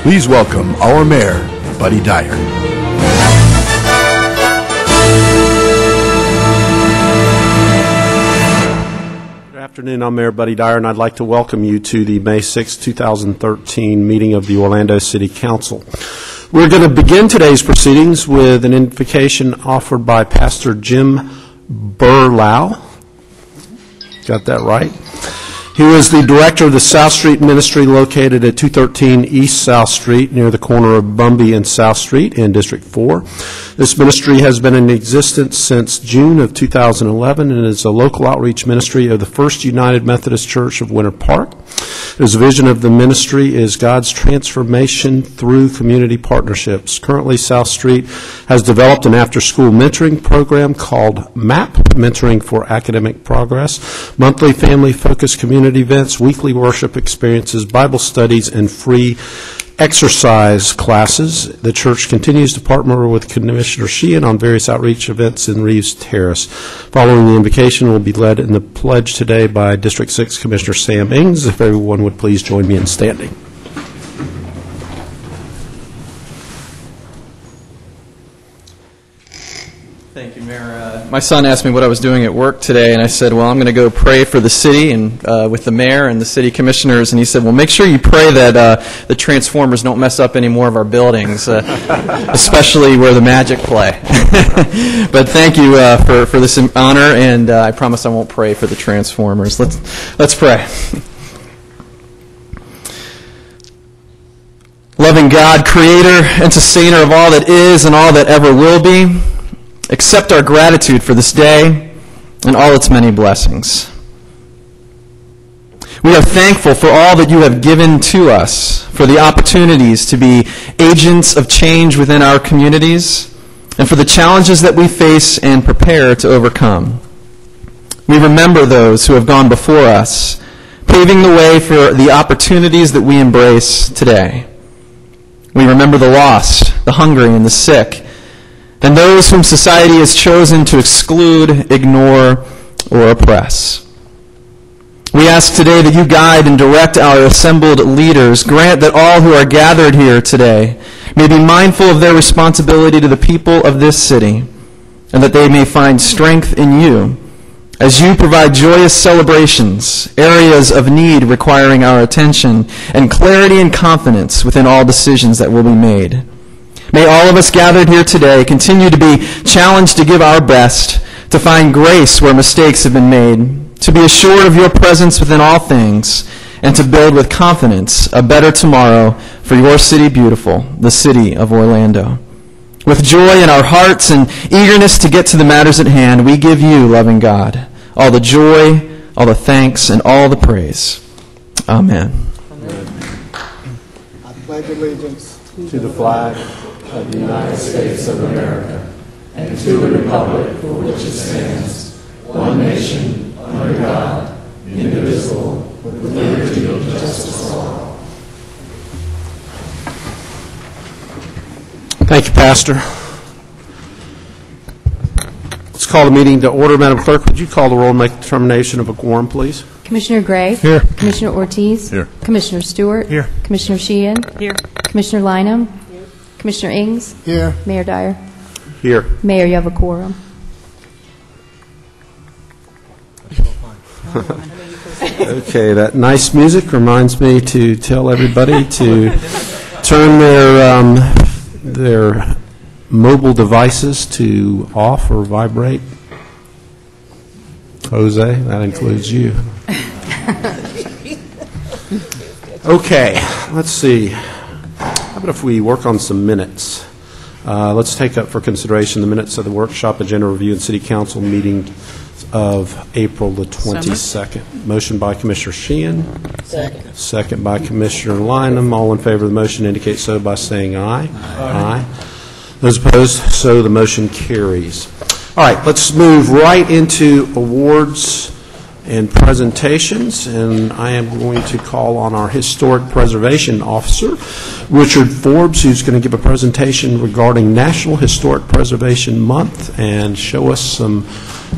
Please welcome our Mayor, Buddy Dyer. Good afternoon. I'm Mayor Buddy Dyer, and I'd like to welcome you to the May 6, 2013 meeting of the Orlando City Council. We're going to begin today's proceedings with an invocation offered by Pastor Jim Burlau. Got that right? He was the director of the South Street Ministry located at 213 East South Street near the corner of Bumby and South Street in District 4. This ministry has been in existence since June of 2011 and is a local outreach ministry of the First United Methodist Church of Winter Park. His vision of the ministry is God's transformation through community partnerships. Currently, South Street has developed an after-school mentoring program called MAP, Mentoring for Academic Progress, monthly family-focused community events, weekly worship experiences, Bible studies, and free exercise classes. The church continues to partner with Commissioner Sheehan on various outreach events in Reeves Terrace. Following the invocation will be led in the pledge today by District 6 Commissioner Sam Ings. If everyone would please join me in standing. Thank you, Mayor. My son asked me what I was doing at work today, and I said, well, I'm going to go pray for the city and with the mayor and the city commissioners. And he said, well, make sure you pray that the transformers don't mess up any more of our buildings, especially where the Magic play. But thank you for this honor, and I promise I won't pray for the transformers. Let's pray. Loving God, creator and sustainer of all that is and all that ever will be, accept our gratitude for this day and all its many blessings. We are thankful for all that you have given to us, for the opportunities to be agents of change within our communities, and for the challenges that we face and prepare to overcome. We remember those who have gone before us, paving the way for the opportunities that we embrace today. We remember the lost, the hungry, and the sick, and those whom society has chosen to exclude, ignore, or oppress. We ask today that you guide and direct our assembled leaders. Grant that all who are gathered here today may be mindful of their responsibility to the people of this city, and that they may find strength in you as you provide joyous celebrations, areas of need requiring our attention, and clarity and confidence within all decisions that will be made. May all of us gathered here today continue to be challenged to give our best, to find grace where mistakes have been made, to be assured of your presence within all things, and to build with confidence a better tomorrow for your city beautiful, the city of Orlando. With joy in our hearts and eagerness to get to the matters at hand, we give you, loving God, all the joy, all the thanks, and all the praise. Amen. I pledge allegiance To the flag of the United States of America, and to the republic for which it stands, one nation, under God, indivisible, with liberty and justice for all. Thank you, Pastor. Let's call the meeting to order. Madam Clerk, would you call the roll and make the determination of a quorum, please? Commissioner Gray? Here. Commissioner Ortiz? Here. Commissioner Stewart? Here. Commissioner Sheehan? Here. Commissioner Lynham? Here. Commissioner Ings? here. Mayor Dyer? Here. Mayor, you have a quorum. Okay, that nice music reminds me to tell everybody to turn their mobile devices to off or vibrate. Jose, that includes you. Okay, let's see. How about if we work on some minutes? Let's take up for consideration the minutes of the workshop, agenda review, and city council meeting of April the 22nd. Motion by Commissioner Sheehan. Second. Second by Commissioner Lynham. All in favor of the motion indicate so by saying aye. Aye. Those opposed, so the motion carries. All right, let's move right into awards and presentations, and I am going to call on our Historic Preservation Officer, Richard Forbes, who's going to give a presentation regarding National Historic Preservation Month and show us some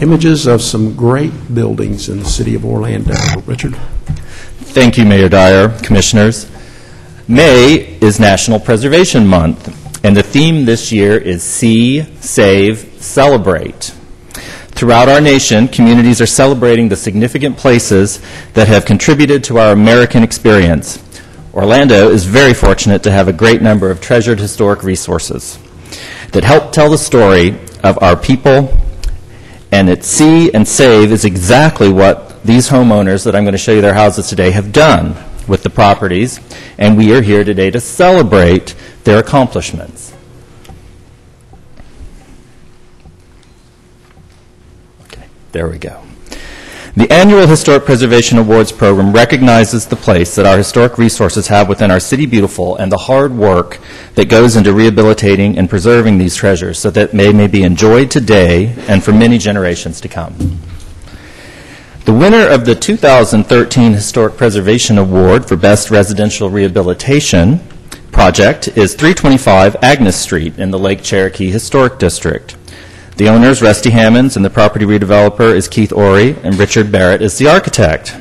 images of some great buildings in the city of Orlando. Richard? Thank you, Mayor Dyer, Commissioners. May is National Preservation Month, and the theme this year is See, Save, Celebrate. Throughout our nation, communities are celebrating the significant places that have contributed to our American experience. Orlando is very fortunate to have a great number of treasured historic resources that help tell the story of our people, and its See and Save is exactly what these homeowners that I'm going to show you their houses today have done with the properties, and we are here today to celebrate their accomplishments. Okay, there we go. The annual Historic Preservation Awards program recognizes the place that our historic resources have within our city beautiful and the hard work that goes into rehabilitating and preserving these treasures so that they may be enjoyed today and for many generations to come. The winner of the 2013 Historic Preservation Award for Best Residential Rehabilitation project is 325 Agnes Street in the Lake Cherokee Historic District. The owners, Rusty Hammonds, and the property redeveloper is Keith Ory, and Richard Barrett is the architect.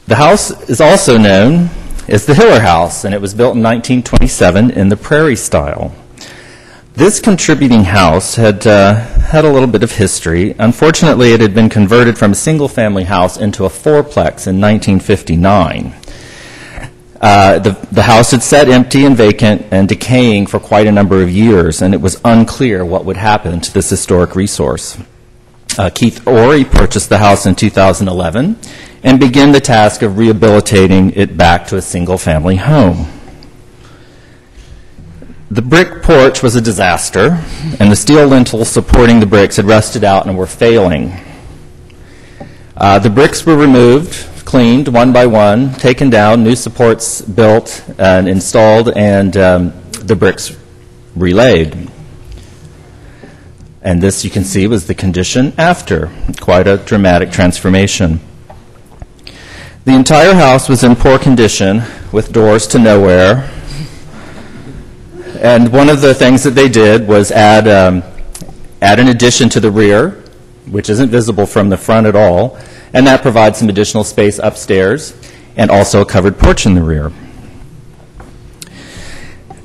The house is also known as the Hiller House, and it was built in 1927 in the Prairie style. This contributing house had had a little bit of history. Unfortunately, it had been converted from a single-family house into a fourplex in 1959. The house had sat empty and vacant and decaying for quite a number of years, and it was unclear what would happen to this historic resource. Keith Ory purchased the house in 2011 and began the task of rehabilitating it back to a single-family home. The brick porch was a disaster, and the steel lintels supporting the bricks had rusted out and were failing. The bricks were removed, cleaned one by one, taken down, new supports built and installed, and the bricks relaid. And this, you can see, was the condition after. Quite a dramatic transformation. The entire house was in poor condition with doors to nowhere. And one of the things that they did was add an addition to the rear, which isn't visible from the front at all, and that provides some additional space upstairs and also a covered porch in the rear.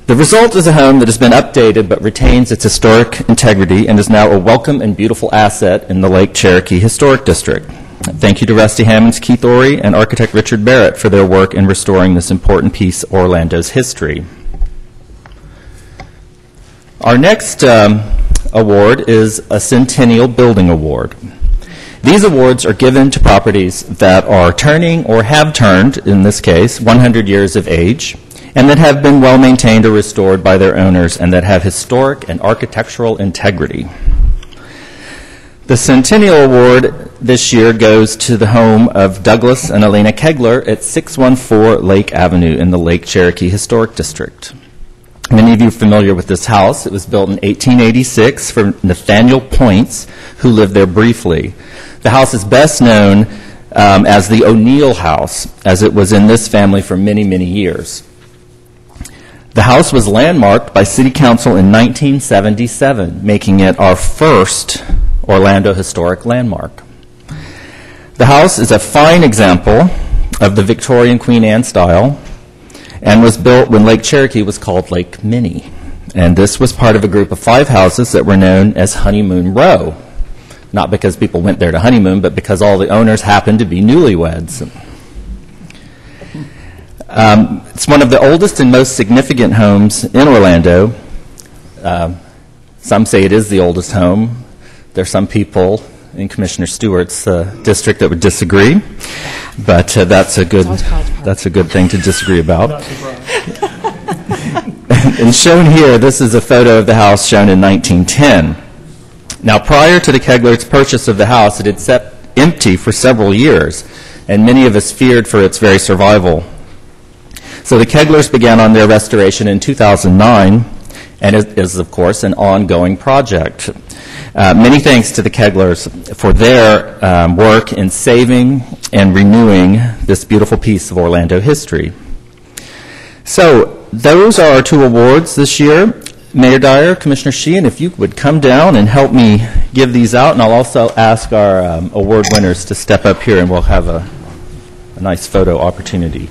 The result is a home that has been updated but retains its historic integrity and is now a welcome and beautiful asset in the Lake Cherokee Historic District. Thank you to Rusty Hammonds, Keith Ory, and architect Richard Barrett for their work in restoring this important piece of Orlando's history. Our next award is a Centennial Building Award. These awards are given to properties that are turning or have turned, in this case, 100 years of age, and that have been well maintained or restored by their owners and that have historic and architectural integrity. The Centennial Award this year goes to the home of Douglas and Elena Kegler at 614 Lake Avenue in the Lake Cherokee Historic District. Many of you are familiar with this house. It was built in 1886 for Nathaniel Points, who lived there briefly. The house is best known as the O'Neill House, as it was in this family for many, many years. The house was landmarked by City Council in 1977, making it our first Orlando historic landmark. The house is a fine example of the Victorian Queen Anne style and was built when Lake Cherokee was called Lake Minnie. And this was part of a group of 5 houses that were known as Honeymoon Row. Not because people went there to honeymoon, but because all the owners happened to be newlyweds. It's one of the oldest and most significant homes in Orlando. Some say it is the oldest home. There are some people in Commissioner Stewart's district that would disagree, but that's a good thing to disagree about. And shown here, this is a photo of the house shown in 1910. Now, prior to the Keglers' purchase of the house, it had sat empty for several years, and many of us feared for its very survival. So the Keglers began on their restoration in 2009, and it is, of course, an ongoing project. Many thanks to the Keglers for their work in saving and renewing this beautiful piece of Orlando history. So those are our 2 awards this year. Mayor Dyer, Commissioner Sheehan, if you would come down and help me give these out, and I'll also ask our award winners to step up here, and we'll have a nice photo opportunity.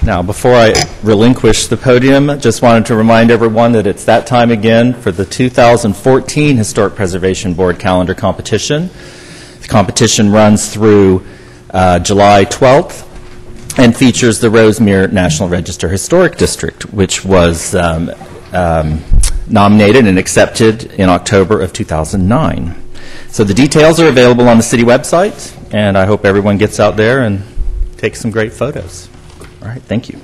Now, before I relinquish the podium, I just wanted to remind everyone that it's that time again for the 2014 Historic Preservation Board calendar competition. The competition runs through July 12th and features the Rosemere National Register Historic District, which was nominated and accepted in October of 2009. So the details are available on the city website, and I hope everyone gets out there and takes some great photos. All right, thank you.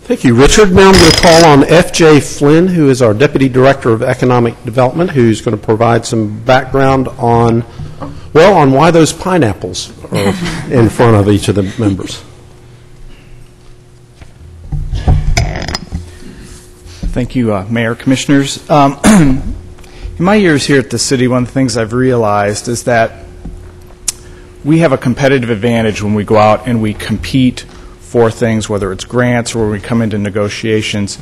Thank you, Richard. Now I'm going to call on F.J. Flynn, who is our Deputy Director of Economic Development, who's going to provide some background on, well, on why those pineapples are in front of each of the members. Thank you, Mayor, Commissioners. In my years here at the city, one of the things I've realized is that we have a competitive advantage when we go out and we compete for things, whether it's grants or when we come into negotiations.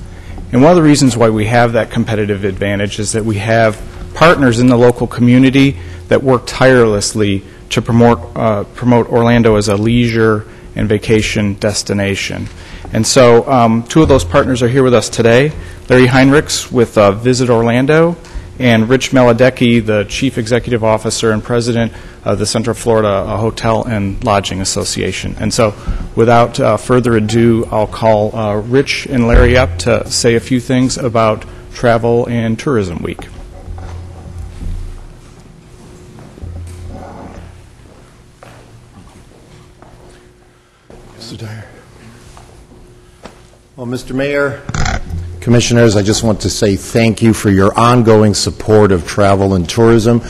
And one of the reasons why we have that competitive advantage is that we have partners in the local community that work tirelessly to promote Orlando as a leisure and vacation destination. And so two of those partners are here with us today, Larry Heinrichs with Visit Orlando, and Rich Maladecki, the Chief Executive Officer and President of the Central Florida Hotel and Lodging Association. And so without further ado, I'll call Rich and Larry up to say a few things about Travel and Tourism Week. Mr. Dyer. Well, Mr. Mayor, Commissioners, I just want to say thank you for your ongoing support of travel and tourism.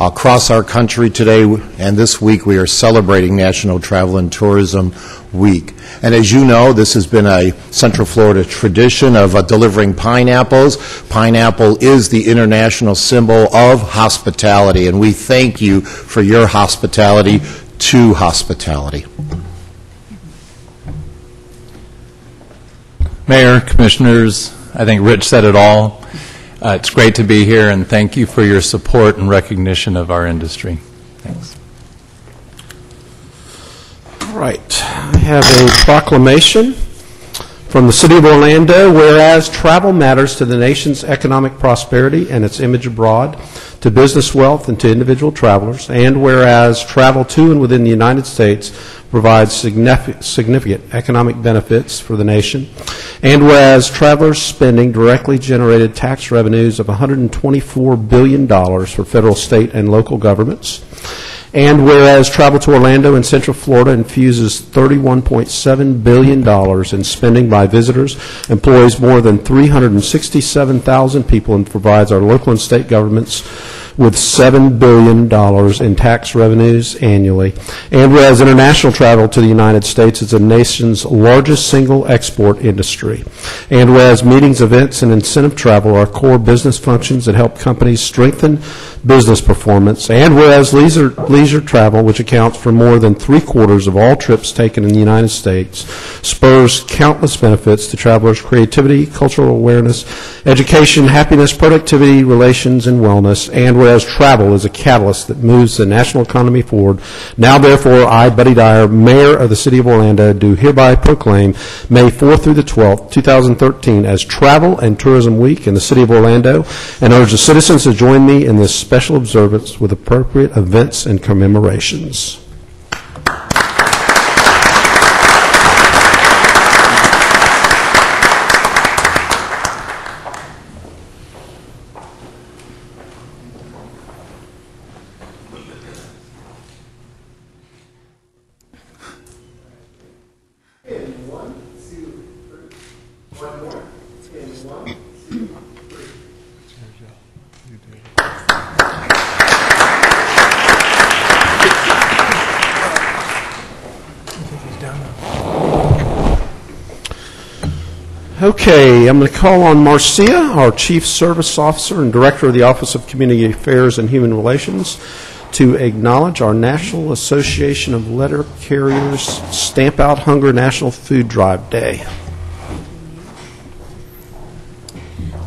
Across our country today and this week, we are celebrating National Travel and Tourism Week. And as you know, this has been a Central Florida tradition of delivering pineapples. Pineapple is the international symbol of hospitality, and we thank you for your hospitality to hospitality. Mayor, Commissioners, I think Rich said it all. It's great to be here, and thank you for your support and recognition of our industry. Thanks. All right. I have a proclamation from the City of Orlando, whereas travel matters to the nation's economic prosperity and its image abroad, to business wealth and to individual travelers, and whereas travel to and within the United States provides significant economic benefits for the nation, and whereas travelers' spending directly generated tax revenues of $124 billion for federal, state, and local governments, And whereas Travel to Orlando in Central Florida infuses $31.7 billion in spending by visitors, employs more than 367,000 people, and provides our local and state governments with $7 billion in tax revenues annually. And whereas international travel to the United States is the nation's largest single export industry. And whereas meetings, events, and incentive travel are core business functions that help companies strengthen business performance. And whereas leisure travel, which accounts for more than 3/4 of all trips taken in the United States, spurs countless benefits to travelers' creativity, cultural awareness, education, happiness, productivity, relations, and wellness. And whereas travel is a catalyst that moves the national economy forward, now therefore I, Buddy Dyer, Mayor of the City of Orlando, do hereby proclaim May 4th through the 12th, 2013 as Travel and Tourism Week in the City of Orlando, and urge the citizens to join me in this special observance with appropriate events and commemorations. Okay, I'm going to call on Marcia, our Chief Service Officer and Director of the Office of Community Affairs and Human Relations, to acknowledge our National Association of Letter Carriers Stamp Out Hunger National Food Drive Day.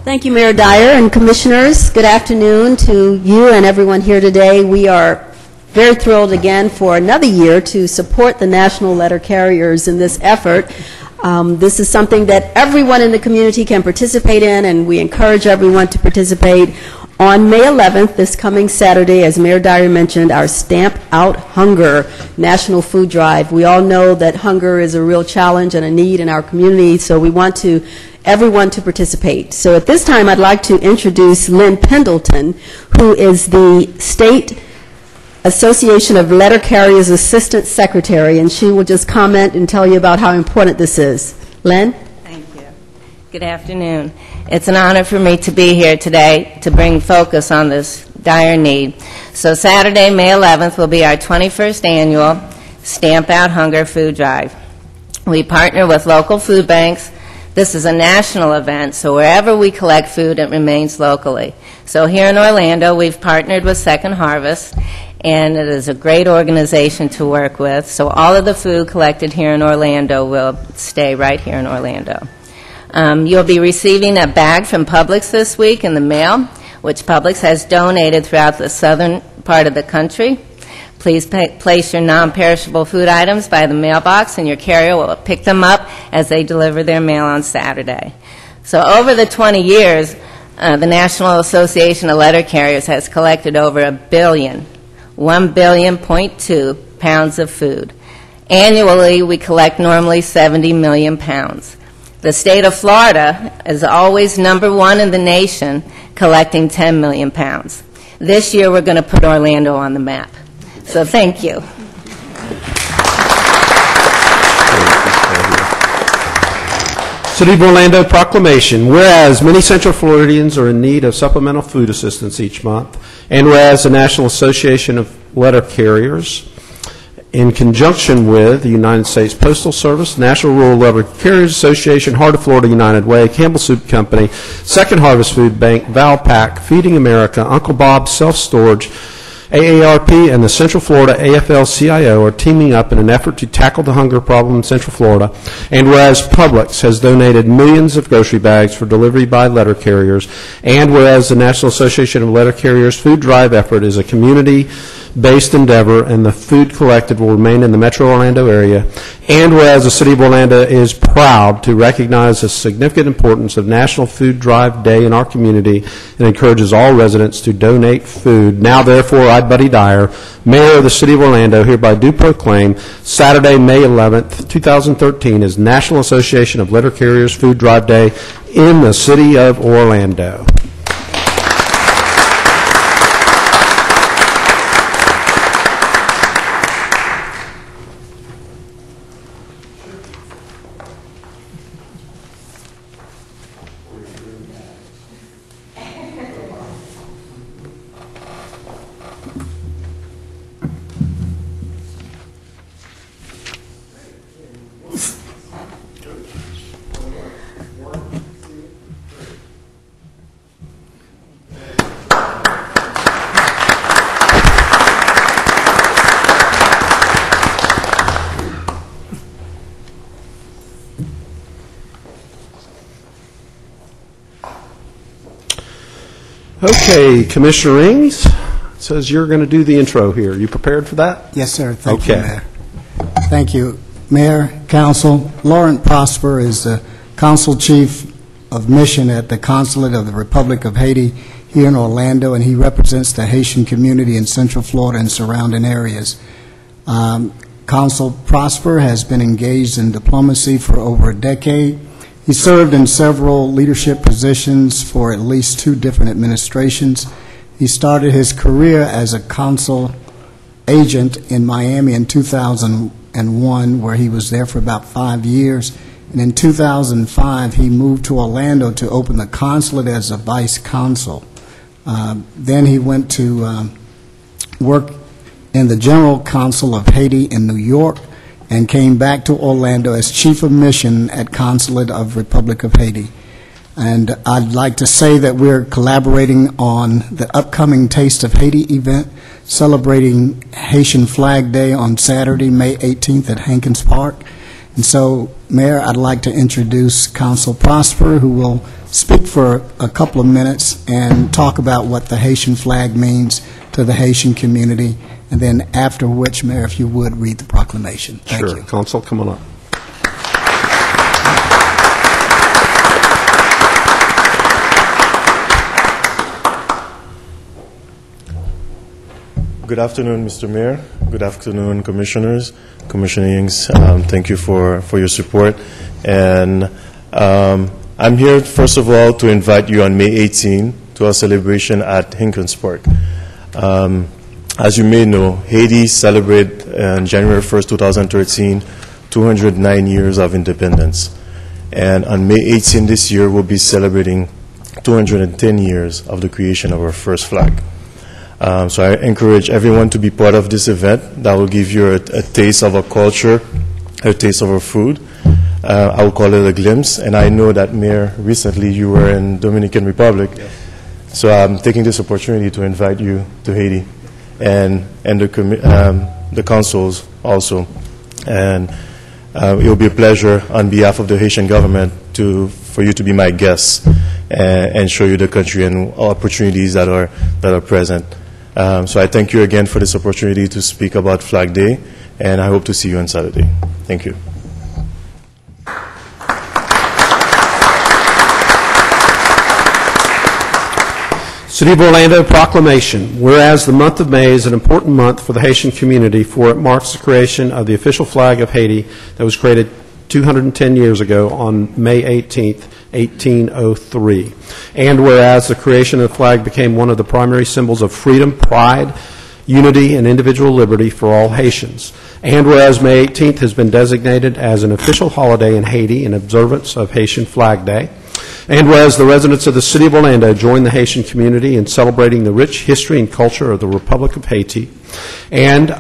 Thank you, Mayor Dyer and Commissioners. Good afternoon to you and everyone here today. We are very thrilled again for another year to support the National Letter Carriers in this effort. This is something that everyone in the community can participate in, and we encourage everyone to participate. On May 11th, this coming Saturday, as Mayor Dyer mentioned, our Stamp Out Hunger National Food Drive. We all know that hunger is a real challenge and a need in our community, so we want everyone to participate. So at this time, I'd like to introduce Lynn Pendleton, who is the State Association of Letter Carriers Assistant Secretary, and she will just comment and tell you about how important this is. Lynn? Thank you. Good afternoon. It's an honor for me to be here today to bring focus on this dire need. So Saturday, May 11th, will be our 21st annual Stamp Out Hunger Food Drive. We partner with local food banks. This is a national event, so wherever we collect food, it remains locally. So here in Orlando, we've partnered with Second Harvest, and it is a great organization to work with. So all of the food collected here in Orlando will stay right here in Orlando. You'll be receiving a bag from Publix this week in the mail, which Publix has donated throughout the southern part of the country. Please place your non-perishable food items by the mailbox, and your carrier will pick them up as they deliver their mail on Saturday. So over the 20 years, the National Association of Letter Carriers has collected over 1.2 billion pounds of food. Annually, we collect normally 70 million pounds. The state of Florida is always #1 in the nation, collecting 10 million pounds. This year, we're going to put Orlando on the map. So thank you. City of Orlando proclamation. Whereas many Central Floridians are in need of supplemental food assistance each month, and whereas the National Association of Letter Carriers, in conjunction with the United States Postal Service, National Rural Letter Carriers Association, Heart of Florida United Way, Campbell Soup Company, Second Harvest Food Bank, Valpak, Feeding America, Uncle Bob's Self-Storage, AARP, and the Central Florida AFL-CIO are teaming up in an effort to tackle the hunger problem in Central Florida. And whereas Publix has donated millions of grocery bags for delivery by letter carriers, and whereas the National Association of Letter Carriers Food Drive effort is a community-based endeavor, and the food collected will remain in the Metro Orlando area, and whereas the City of Orlando is proud to recognize the significant importance of National Food Drive Day in our community and encourages all residents to donate food. Now, therefore, I, Buddy Dyer, Mayor of the City of Orlando, hereby do proclaim Saturday, May 11th, 2013 as National Association of Letter Carriers Food Drive Day in the City of Orlando. Okay, Commissioner Ings, it says you're going to do the intro here. You prepared for that? Yes, sir. Thank you, Okay. Mayor. Thank you. Mayor, Council, Laurent Prosper is the Consul Chief of Mission at the Consulate of the Republic of Haiti here in Orlando, and he represents the Haitian community in Central Florida and surrounding areas. Consul Prosper has been engaged in diplomacy for over a decade. He served in several leadership positions for at least 2 different administrations. He started his career as a consul agent in Miami in 2001, where he was there for about 5 years. And in 2005, he moved to Orlando to open the consulate as a vice consul. Then he went to work in the General Consul of Haiti in New York, and came back to Orlando as Chief of Mission at Consulate of Republic of Haiti. And I'd like to say that we're collaborating on the upcoming Taste of Haiti event, celebrating Haitian Flag Day on Saturday, May 18th at Hankins Park. And so, Mayor, I'd like to introduce Consul Prosper, who will speak for a couple of minutes and talk about what the Haitian flag means to the Haitian community. And then after which, Mayor, if you would, read the proclamation. Thank Sure. you. Consul, come on up. Good afternoon, Mr. Mayor. Good afternoon, Commissioners. Commissioner Ings, thank you for your support. And I'm here, first of all, to invite you on May 18 to our celebration at Hankins Park. As you may know, Haiti celebrated on January 1st, 2013, 209 years of independence. And on May 18 this year, we'll be celebrating 210 years of the creation of our first flag. So I encourage everyone to be part of this event. That will give you a taste of our culture, a taste of our food. I will call it a glimpse. And I know that, Mayor, recently you were in Dominican Republic. Yes. So I'm taking this opportunity to invite you to Haiti. And the consuls also. And it will be a pleasure on behalf of the Haitian government for you to be my guests and show you the country and all opportunities that are present. So I thank you again for this opportunity to speak about Flag Day, and I hope to see you on Saturday. Thank you. City of Orlando proclamation. Whereas the month of May is an important month for the Haitian community, for it marks the creation of the official flag of Haiti that was created 210 years ago on May 18th, 1803. And whereas the creation of the flag became one of the primary symbols of freedom, pride, unity, and individual liberty for all Haitians. And whereas May 18th has been designated as an official holiday in Haiti in observance of Haitian Flag Day. And whereas the residents of the City of Orlando join the Haitian community in celebrating the rich history and culture of the Republic of Haiti, and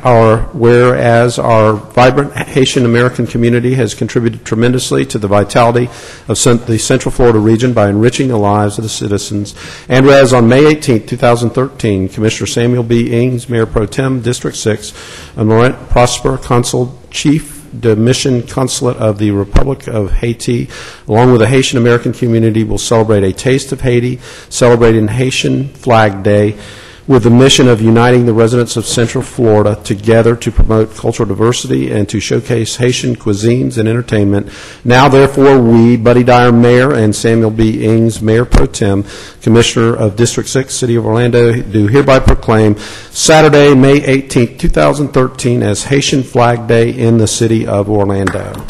whereas our vibrant Haitian American community has contributed tremendously to the vitality of the Central Florida region by enriching the lives of the citizens, and whereas on May 18, 2013, Commissioner Samuel B. Ings, Mayor Pro Tem, District 6, and Laurent Prosper, Consul Chief the Mission Consulate of the Republic of Haiti, along with the Haitian American community, will celebrate a Taste of Haiti, celebrating Haitian Flag Day, with the mission of uniting the residents of Central Florida together to promote cultural diversity and to showcase Haitian cuisines and entertainment. Now, therefore, we, Buddy Dyer, Mayor, and Samuel B. Ings, Mayor Pro Tem, Commissioner of District 6, City of Orlando, do hereby proclaim Saturday, May 18, 2013, as Haitian Flag Day in the City of Orlando.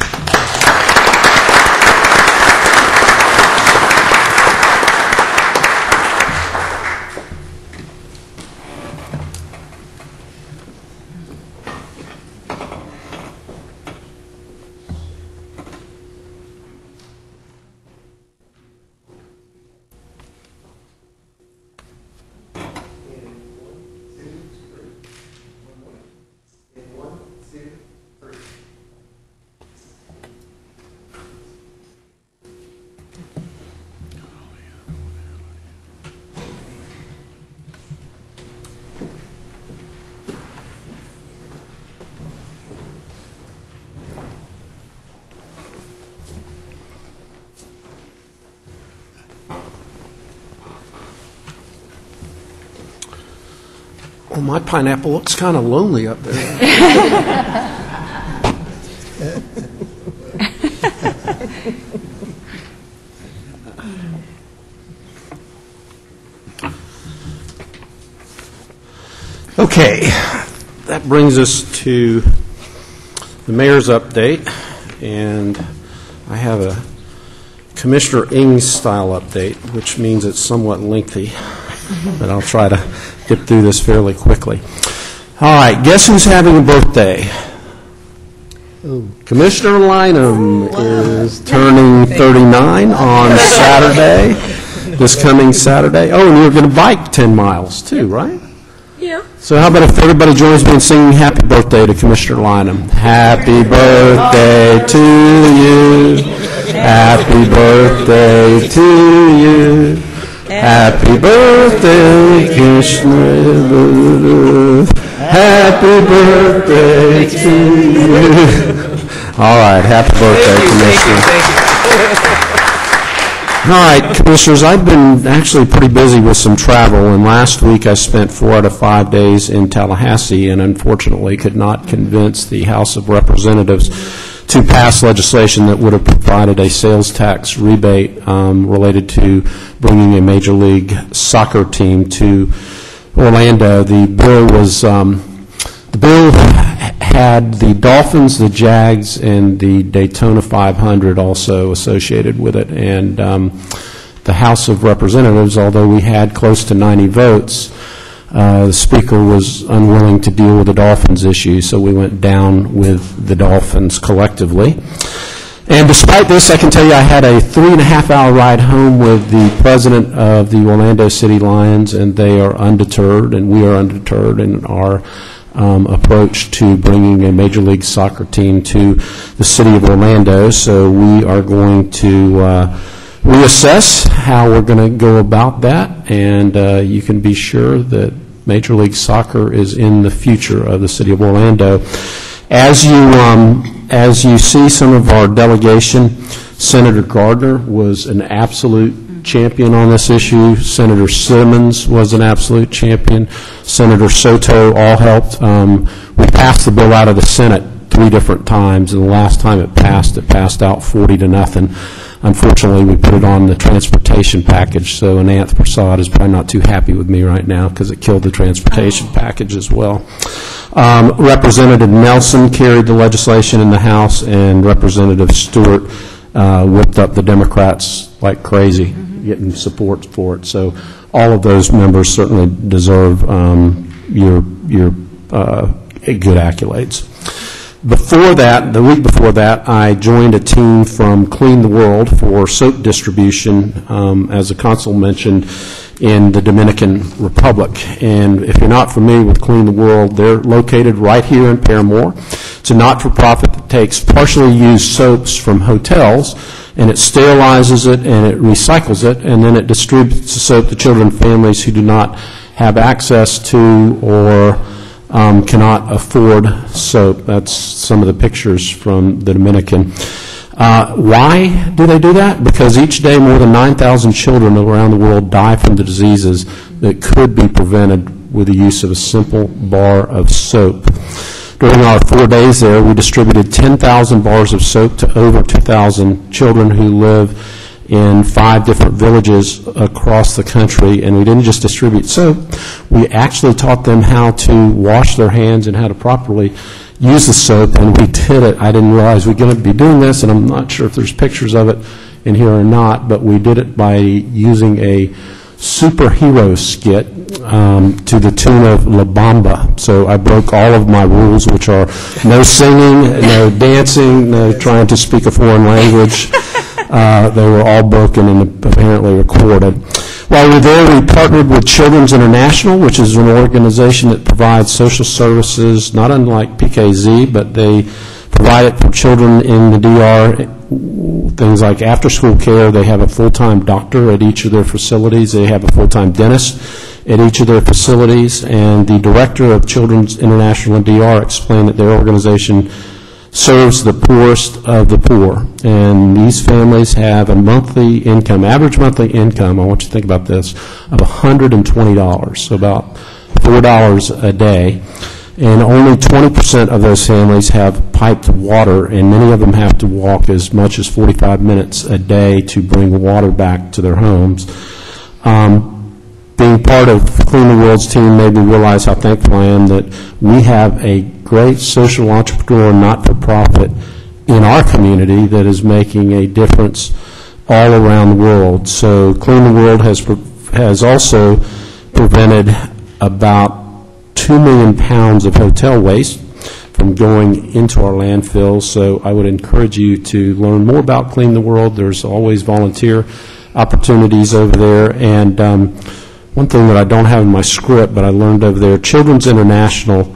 Well, my pineapple looks kind of lonely up there. Okay, that brings us to the mayor's update, and I have a Commissioner Ings style update, which means it's somewhat lengthy, but I'll try to get through this fairly quickly. All right, guess who's having a birthday? Commissioner Lynham is turning 39 on Saturday, this coming Saturday. Oh, and you're going to bike 10 miles too, right? Yeah. So how about if everybody joins me in singing happy birthday to Commissioner Lynham? Happy birthday to you. Happy birthday to you. Happy birthday, Commissioner. Happy birthday to you. All right, happy birthday, Commissioner. All right, Commissioners, I've been actually pretty busy with some travel, and last week I spent 4 out of 5 days in Tallahassee and unfortunately could not convince the House of Representatives to pass legislation that would have provided a sales tax rebate related to bringing a Major League Soccer team to Orlando. The bill had the Dolphins, the Jags, and the Daytona 500 also associated with it. And the House of Representatives, although we had close to 90 votes, the Speaker was unwilling to deal with the Dolphins issue, so we went down with the Dolphins collectively. And despite this, I can tell you I had a 3.5-hour ride home with the president of the Orlando City Lions, and they are undeterred, and we are undeterred in our approach to bringing a Major League Soccer team to the city of Orlando. So we are going to reassess how we're going to go about that, and you can be sure that Major League Soccer is in the future of the city of Orlando. As you see some of our delegation, Senator Gardner was an absolute champion on this issue. Senator Simmons was an absolute champion. Senator Soto all helped. We passed the bill out of the Senate 3 different times, and the last time it passed out 40-0. Unfortunately, we put it on the transportation package, so Ananth Prasad is probably not too happy with me right now because it killed the transportation package as well. Representative Nelson carried the legislation in the House, and Representative Stewart whipped up the Democrats like crazy, getting support for it. So all of those members certainly deserve your good accolades. Before that, the week before that, I joined a team from Clean the World for soap distribution, as the consul mentioned, in the Dominican Republic. And if you're not familiar with Clean the World, they're located right here in Paramore. It's a not-for-profit that takes partially used soaps from hotels, and it sterilizes it and it recycles it, and then it distributes the soap to children and families who do not have access to or cannot afford soap. That's some of the pictures from the Dominican. Why do they do that? Because each day more than 9,000 children around the world die from the diseases that could be prevented with the use of a simple bar of soap. During our 4 days there, we distributed 10,000 bars of soap to over 2,000 children who live in 5 different villages across the country, and we didn't just distribute soap. We actually taught them how to wash their hands and how to properly use the soap, and we did it. I didn't realize we were going to be doing this, and I'm not sure if there's pictures of it in here or not, but we did it by using a superhero skit to the tune of La Bamba. So I broke all of my rules, which are no singing, no dancing, no trying to speak a foreign language. They were all broken and apparently recorded. While we were there, we partnered with Children's International, which is an organization that provides social services, not unlike PKZ, but they provide it for children in the DR, things like after-school care. They have a full-time doctor at each of their facilities. They have a full-time dentist at each of their facilities. And the director of Children's International in DR explained that their organization serves the poorest of the poor. And these families have a monthly income, average monthly income, I want you to think about this, of $120, so about $4 a day, and only 20% of those families have piped water, and many of them have to walk as much as 45 minutes a day to bring water back to their homes. Being part of Clean the World's team made me realize how thankful I am that we have a great social entrepreneur, not-for-profit in our community that is making a difference all around the world. So Clean the World has also prevented about 2 million pounds of hotel waste from going into our landfills. So I would encourage you to learn more about Clean the World. There's always volunteer opportunities over there. And one thing that I don't have in my script, but I learned over there, Children's International,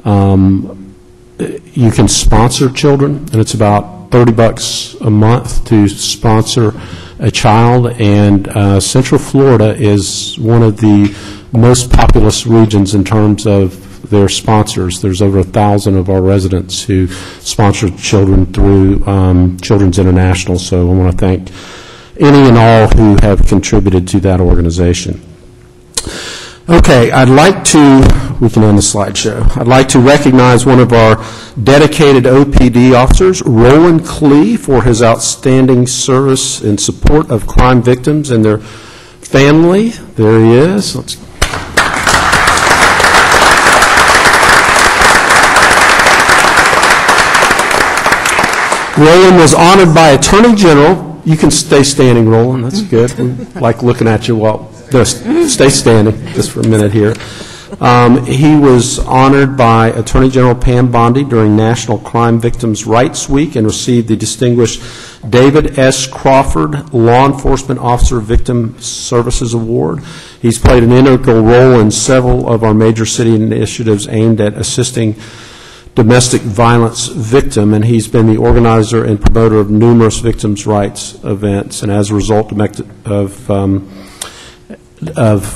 you can sponsor children, and it's about $30 a month to sponsor a child. And Central Florida is one of the most populous regions in terms of their sponsors. There's over 1,000 of our residents who sponsor children through Children's International. So I want to thank any and all who have contributed to that organization. Okay, I'd like to, we can end the slideshow. I'd like to recognize one of our dedicated OPD officers, Roland Klee, for his outstanding service in support of crime victims and their family. There he is. Roland was honored by Attorney General. You can stay standing, Roland. That's good. We like looking at you while, just stay standing just for a minute here. He was honored by Attorney General Pam Bondi during National Crime Victims' Rights Week and received the distinguished David S. Crawford Law Enforcement Officer Victim Services Award. He's played an integral role in several of our major city initiatives aimed at assisting domestic violence victim, and he's been the organizer and promoter of numerous victims' rights events. And as a result of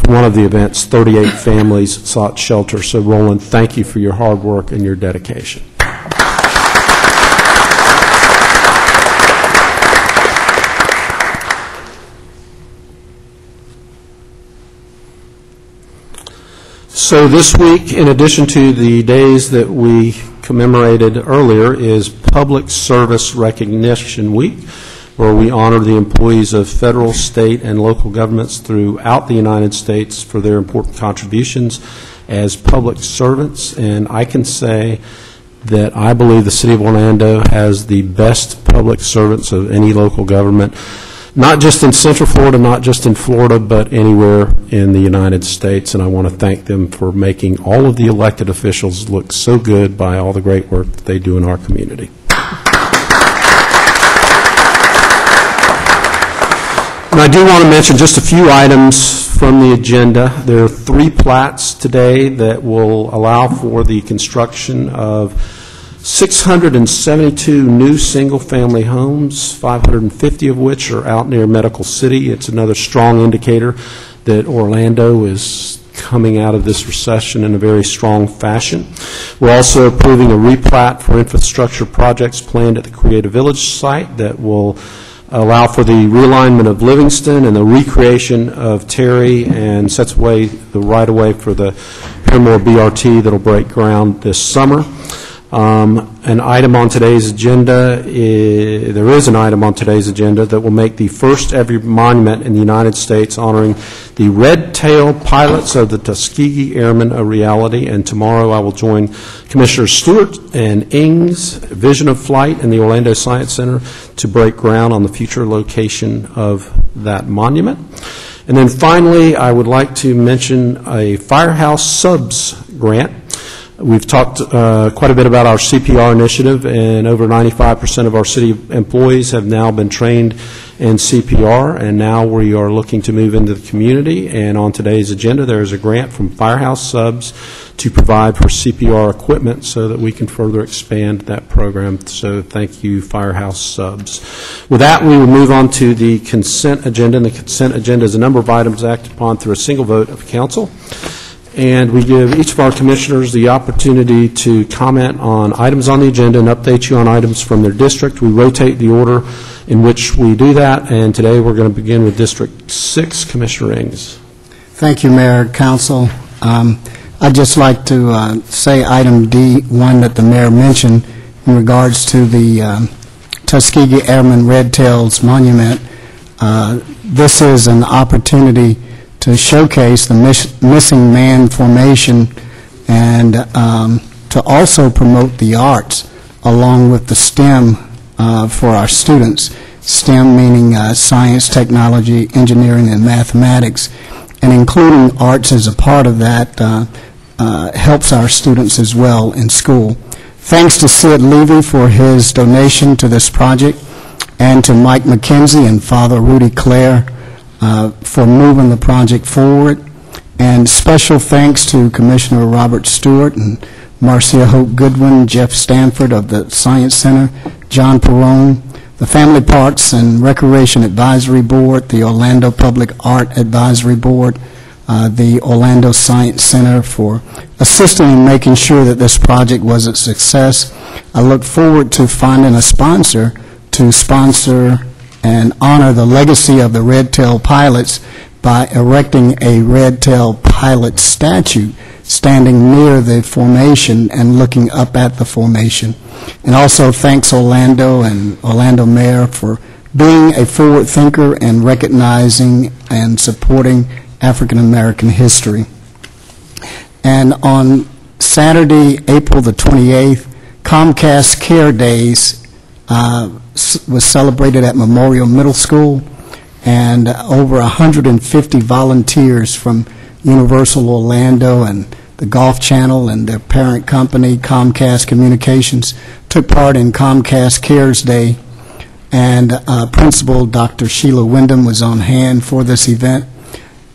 one of the events, 38 families sought shelter. So, Roland, thank you for your hard work and your dedication. So this week, in addition to the days that we commemorated earlier, is Public Service Recognition Week, where we honor the employees of federal, state, and local governments throughout the United States for their important contributions as public servants. And I can say that I believe the City of Orlando has the best public servants of any local government, not just in Central Florida, not just in Florida, but anywhere in the United States. And I want to thank them for making all of the elected officials look so good by all the great work that they do in our community. And I do want to mention just a few items from the agenda. There are 3 plats today that will allow for the construction of 672 new single-family homes, 550 of which are out near Medical City. It's another strong indicator that Orlando is coming out of this recession in a very strong fashion. We're also approving a replat for infrastructure projects planned at the Creative Village site that will allow for the realignment of Livingston and the recreation of Terry, and sets away the right-of-way for the Paramore BRT that will break ground this summer. An item on today's agenda, there is an item on today's agenda that will make the first ever monument in the United States honoring the red-tailed pilots of the Tuskegee Airmen a reality. And tomorrow I will join Commissioners Stewart and Ings, Vision of Flight, and the Orlando Science Center to break ground on the future location of that monument. And then finally, I would like to mention a Firehouse Subs grant. We've talked quite a bit about our CPR initiative, and over 95% of our city employees have now been trained in CPR, and now we are looking to move into the community. And on today's agenda, there is a grant from Firehouse Subs to provide for CPR equipment so that we can further expand that program. So thank you, Firehouse Subs. With that, we will move on to the consent agenda, and the consent agenda is a number of items acted upon through a single vote of council. And we give each of our commissioners the opportunity to comment on items on the agenda and update you on items from their district. We rotate the order in which we do that, and today we're going to begin with District 6. Commissioner Ings. Thank you, Mayor, Council. I'd just like to say item D1 that the mayor mentioned in regards to the Tuskegee Airman Red Tails Monument. This is an opportunity to showcase the missing man formation and to also promote the arts along with the STEM for our students. STEM meaning science, technology, engineering, and mathematics, and including arts as a part of that helps our students as well in school. Thanks to Sid Levy for his donation to this project, and to Mike McKenzie and Father Rudy Clare for moving the project forward. And special thanks to Commissioner Robert Stewart and Marcia Hope Goodwin, Jeff Stanford of the Science Center, John Perrone, the Family Parks and Recreation Advisory Board, the Orlando Public Art Advisory Board, the Orlando Science Center for assisting in making sure that this project was a success. I look forward to finding a sponsor to sponsor and honor the legacy of the Red Tail pilots by erecting a Red Tail pilot statue standing near the formation and looking up at the formation. And also thanks Orlando and Orlando Mayor for being a forward thinker and recognizing and supporting African American history. And on Saturday, April the 28th, Comcast Care Days was celebrated at Memorial Middle School, and over 150 volunteers from Universal Orlando and the Golf Channel and their parent company, Comcast Communications, took part in Comcast Cares Day, and Principal Dr. Sheila Wyndham was on hand for this event.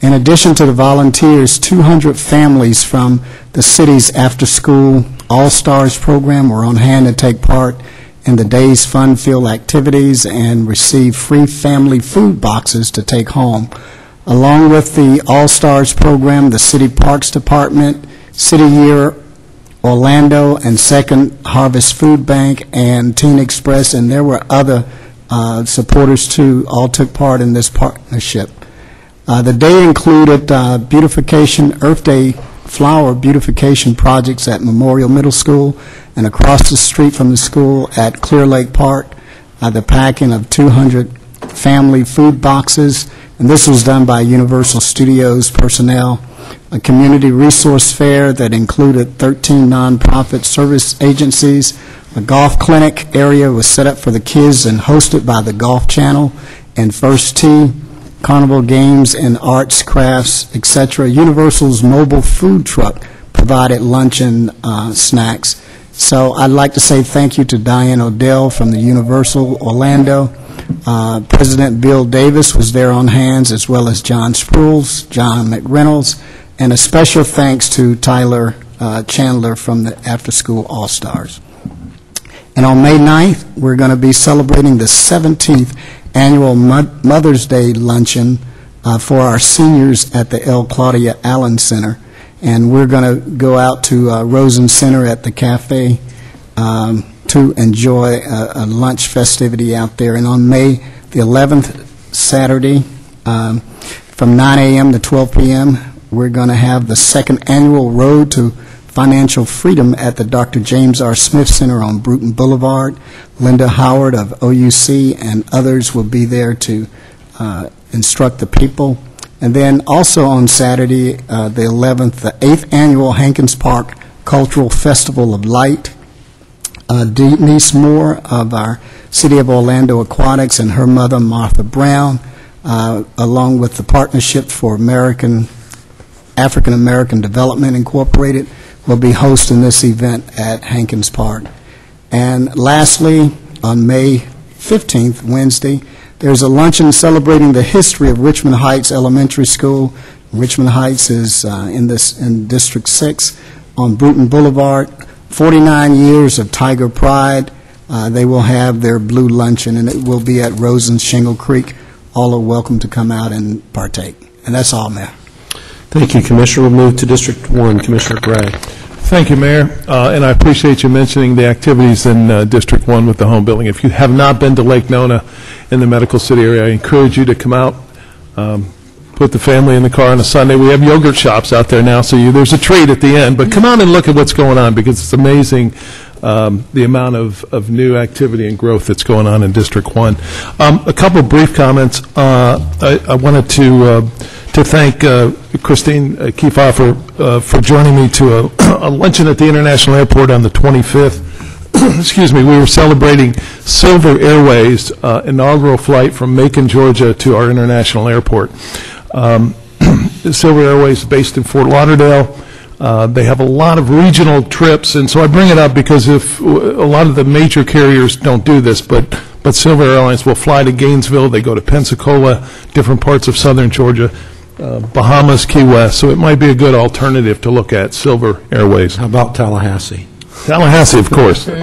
In addition to the volunteers, 200 families from the city's after-school All-Stars program were on hand to take part in the day's fun-filled activities and receive free family food boxes to take home. Along with the All-Stars program, the City Parks Department, City Year Orlando, and Second Harvest Food Bank, and Teen Express, and there were other supporters too, all took part in this partnership. The day included beautification, Earth Day flower beautification projects at Memorial Middle School and across the street from the school at Clear Lake Park, the packing of 200 family food boxes, and this was done by Universal Studios personnel. A community resource fair that included 13 nonprofit service agencies. A golf clinic area was set up for the kids and hosted by the Golf Channel and First Tee. Carnival games and arts, crafts, etc. Universal's mobile food truck provided lunch and snacks. So I'd like to say thank you to Diane Odell from the Universal Orlando. President Bill Davis was there on hands, as well as John Sprules, John McReynolds, and a special thanks to Tyler Chandler from the After School All-Stars. And on May 9th, we're going to be celebrating the 17th annual Mother's Day luncheon for our seniors at the L. Claudia Allen Center. And we're going to go out to Rosen Center at the cafe to enjoy a lunch festivity out there. And on May the 11th, Saturday, from 9 a.m. to 12 p.m., we're going to have the second annual Road to Financial Freedom at the Dr. James R. Smith Center on Bruton Boulevard. Linda Howard of OUC and others will be there to instruct the people. And then also on Saturday, the 11th, the 8th Annual Hankins Park Cultural Festival of Light. Denise Moore of our City of Orlando Aquatics and her mother, Martha Brown, along with the Partnership for African American Development Incorporated, will be hosting this event at Hankins Park. And lastly, on May 15th, Wednesday, there's a luncheon celebrating the history of Richmond Heights Elementary School. Richmond Heights is in District 6 on Bruton Boulevard. 49 years of Tiger Pride. They will have their blue luncheon, and it will be at Rosen Shingle Creek. All are welcome to come out and partake. And that's all, Mayor. Thank you, Commissioner. We'll move to District 1. Commissioner Gray. Thank you, Mayor. And I appreciate you mentioning the activities in District 1 with the home building. If you have not been to Lake Nona in the Medical City area, I encourage you to come out. put the family in the car on a Sunday. We have yogurt shops out there now, so there's a treat at the end. But come on and look at what's going on, because it's amazing the amount of new activity and growth that's going on in District 1. A couple of brief comments. I wanted to thank Christine Kiefer for joining me to a luncheon at the International Airport on the 25th. Excuse me, we were celebrating Silver Airways' inaugural flight from Macon, Georgia to our international airport. Silver Airways is based in Fort Lauderdale. They have a lot of regional trips, and so I bring it up because if a lot of the major carriers don't do this, but Silver Airlines will fly to Gainesville, they go to Pensacola, different parts of southern Georgia, Bahamas, Key West, so it might be a good alternative to look at, Silver Airways. How about Tallahassee? Tallahassee, of course. You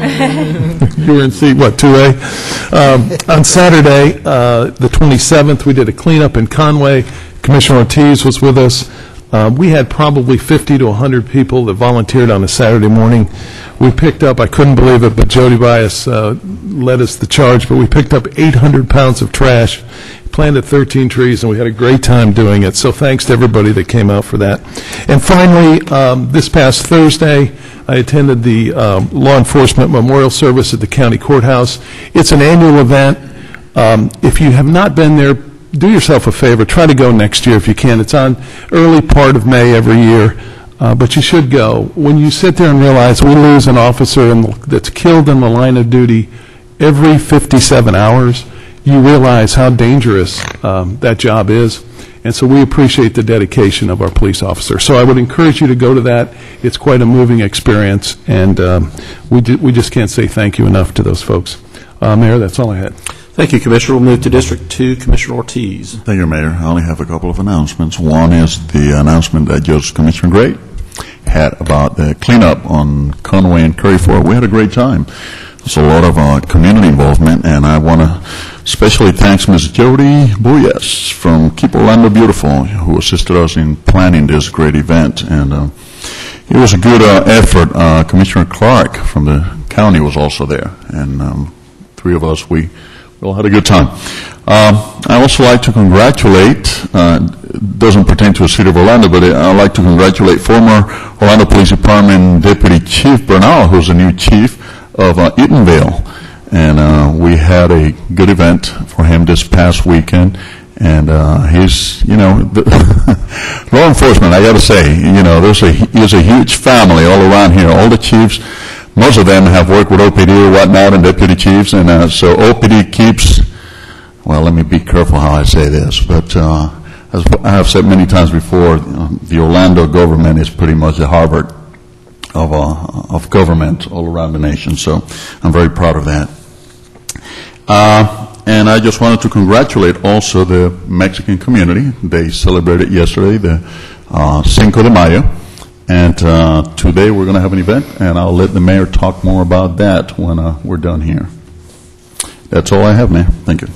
were in seat, 2A? On Saturday, the 27th, we did a cleanup in Conway. Commissioner Ortiz was with us. We had probably 50 to 100 people that volunteered on a Saturday morning. We picked up, I couldn't believe it, but Jody Bias led us the charge, but we picked up 800 pounds of trash, planted 13 trees, and we had a great time doing it. So thanks to everybody that came out for that. And finally, this past Thursday, I attended the Law Enforcement Memorial Service at the County Courthouse. It's an annual event. If you have not been there, do yourself a favor. Try to go next year if you can. It's on early part of May every year, but you should go. When you sit there and realize we lose an officer that's killed in the line of duty every 57 hours, you realize how dangerous that job is. And so we appreciate the dedication of our police officers. So I would encourage you to go to that. It's quite a moving experience, and we just can't say thank you enough to those folks. Mayor, that's all I had. Thank you, Commissioner. We'll move to District 2. Commissioner Ortiz. Thank you, Mayor. I only have a couple of announcements. One is the announcement that just Commissioner Gray had about the cleanup on Conway and Curry Ford. We had a great time. There's a lot of community involvement, and I want to especially thank Ms. Jody Buyas from Keep Orlando Beautiful, who assisted us in planning this great event. And it was a good effort. Commissioner Clark from the county was also there, and three of us, we all had a good time. I also like to congratulate, doesn't pertain to the city of Orlando, but I'd like to congratulate former Orlando Police Department Deputy Chief Bernal, who's the new chief of Eatonville. And we had a good event for him this past weekend. And he's, law enforcement, I got to say, there's a huge family all around here. All the chiefs, most of them have worked with OPD or whatnot and deputy chiefs. And so OPD keeps, well, let me be careful how I say this, but as I have said many times before, the Orlando government is pretty much the Harvard of government all around the nation. So I'm very proud of that. And I just wanted to congratulate also the Mexican community. They celebrated yesterday the Cinco de Mayo. And today we're going to have an event, and I'll let the mayor talk more about that when we're done here. That's all I have, Mayor. Thank you.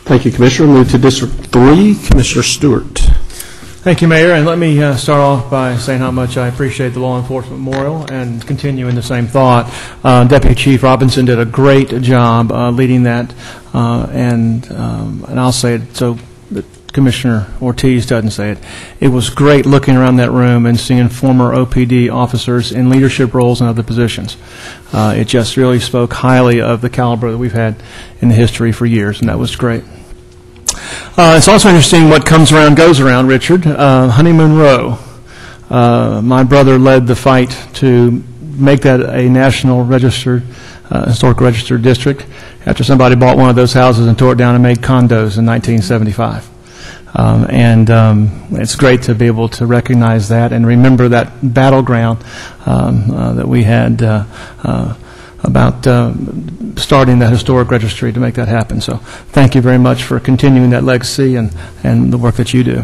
Thank you, Commissioner. Move to District 3. Commissioner Stewart. Thank you, Mayor. And let me start off by saying how much I appreciate the Law Enforcement Memorial and continue in the same thought. Deputy Chief Robinson did a great job leading that, and I'll say it so that Commissioner Ortiz doesn't say it. It was great looking around that room and seeing former OPD officers in leadership roles and other positions. It just really spoke highly of the caliber that we've had in the history for years, and that was great. It's also interesting what comes around goes around, Richard. Honeymoon Row. My brother led the fight to make that a national registered, historic registered district after somebody bought one of those houses and tore it down and made condos in 1975. It's great to be able to recognize that and remember that battleground that we had about starting the historic registry to make that happen. So thank you very much for continuing that legacy and the work that you do.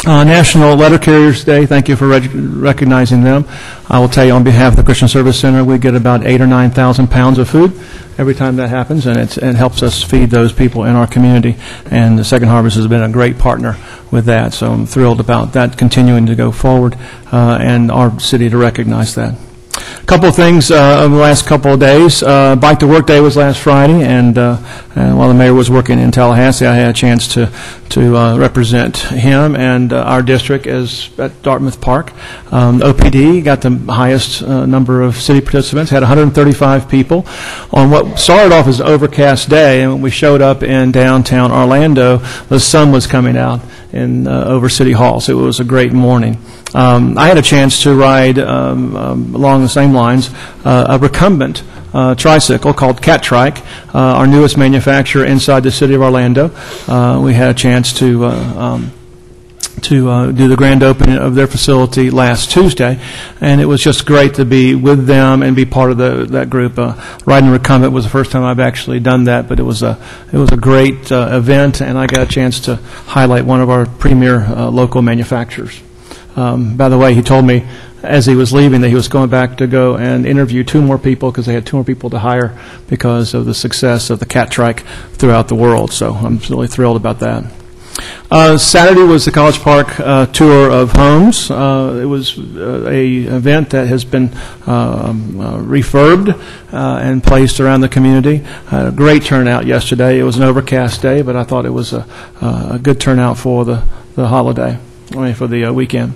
National Letter Carriers Day, thank you for recognizing them. I will tell you on behalf of the Christian Service Center, we get about 8,000 or 9,000 pounds of food every time that happens, and it helps us feed those people in our community. And the Second Harvest has been a great partner with that, so I'm thrilled about that continuing to go forward and our city to recognize that. A couple of things over the last couple of days. Bike to Work Day was last Friday, and while the mayor was working in Tallahassee, I had a chance to represent him and our district as at Dartmouth Park. OPD got the highest number of city participants, had 135 people on what started off as an overcast day, and when we showed up in downtown Orlando, the sun was coming out in over City Hall, so it was a great morning. I had a chance to ride along the same lines a recumbent tricycle called Cat Trike, our newest manufacturer inside the city of Orlando. We had a chance to do the grand opening of their facility last Tuesday, and it was just great to be with them and be part of that group. Riding recumbent was the first time I've actually done that, but it was a great event, and I got a chance to highlight one of our premier local manufacturers. By the way, he told me as he was leaving that he was going back to go and interview 2 more people because they had 2 more people to hire because of the success of the Cat Trike throughout the world. So I'm really thrilled about that. Saturday was the College Park tour of homes. It was a event that has been refurbed and placed around the community. Had a great turnout yesterday. It was an overcast day, but I thought it was a good turnout for the holiday, for the weekend.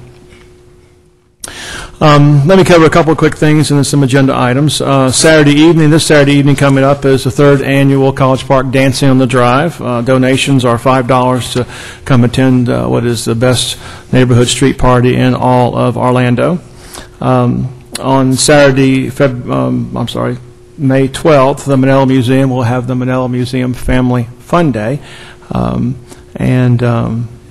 Let me cover a couple of quick things and then some agenda items. This Saturday evening coming up is the 3rd annual College Park Dancing on the Drive. Donations are $5 to come attend what is the best neighborhood street party in all of Orlando. On Saturday, May 12th, the Manella Museum will have the Manella Museum Family Fun Day.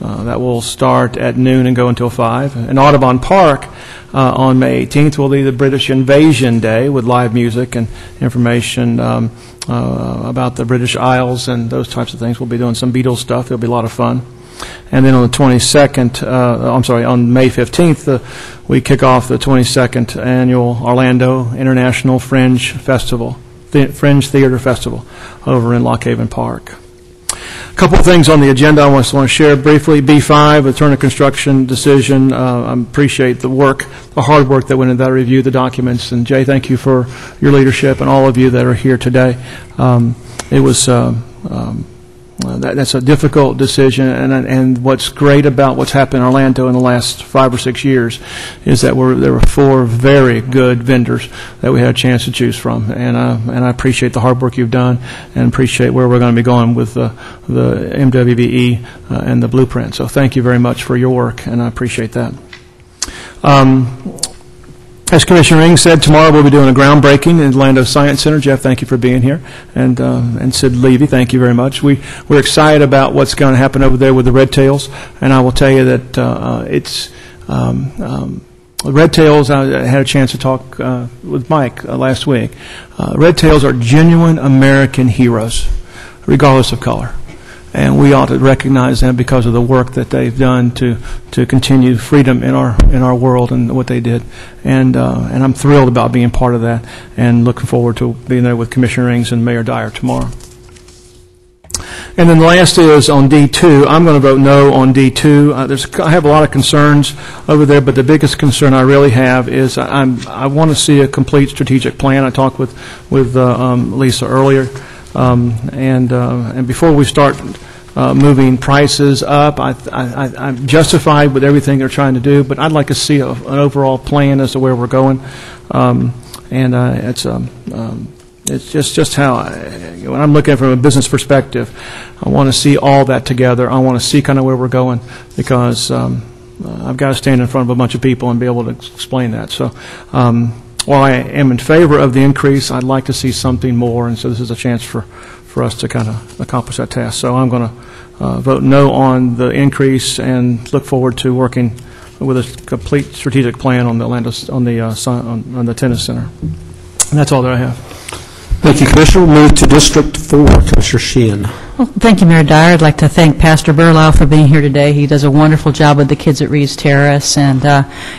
That will start at noon and go until 5. In Audubon Park on May 18th will be the British Invasion Day with live music and information about the British Isles and those types of things. We'll be doing some Beatles stuff. It'll be a lot of fun. And then on the 22nd, on May 15th, we kick off the 22nd annual Orlando International Fringe Festival, Fringe Theater Festival over in Lock Haven Park. A couple of things on the agenda I want to share briefly. B5, the Turner Construction decision. I appreciate the hard work that went into that. I reviewed the documents. And Jay, thank you for your leadership and all of you that are here today. It was that's a difficult decision, and what's great about what's happened in Orlando in the last 5 or 6 years is that there were 4 very good vendors that we had a chance to choose from, and I appreciate the hard work you've done and appreciate where we're going to be going with the MWBE and the blueprint. So thank you very much for your work, and I appreciate that. As Commissioner Ing said, tomorrow we'll be doing a groundbreaking in the Orlando Science Center. Jeff, thank you for being here. And Sid Levy, thank you very much. We're excited about what's going to happen over there with the Red Tails. And I will tell you that Red Tails, I had a chance to talk with Mike last week. Red Tails are genuine American heroes, regardless of color. And we ought to recognize them because of the work that they've done to continue freedom in our world and what they did. And I'm thrilled about being part of that and looking forward to being there with Commissioner Ings and Mayor Dyer tomorrow. And then the last is on D2. I'm going to vote no on D2. I have a lot of concerns over there, but the biggest concern I really have is I want to see a complete strategic plan. I talked with Lisa earlier. And before we start moving prices up, I'm justified with everything they're trying to do, but I'd like to see an overall plan as to where we're going. It's just how, when I'm looking at it from a business perspective, I want to see all that together. I want to see kind of where we're going because I've got to stand in front of a bunch of people and be able to explain that. So while I am in favor of the increase, I'd like to see something more, and so this is a chance for us to kind of accomplish that task. So I'm going to vote no on the increase and look forward to working with a complete strategic plan on the on the tennis center. And that's all that I have. Thank you, Commissioner. We'll move to District 4. Commissioner Sheehan. Well, thank you, Mayor Dyer. I'd like to thank Pastor Berlau for being here today. He does a wonderful job with the kids at Reeves Terrace, and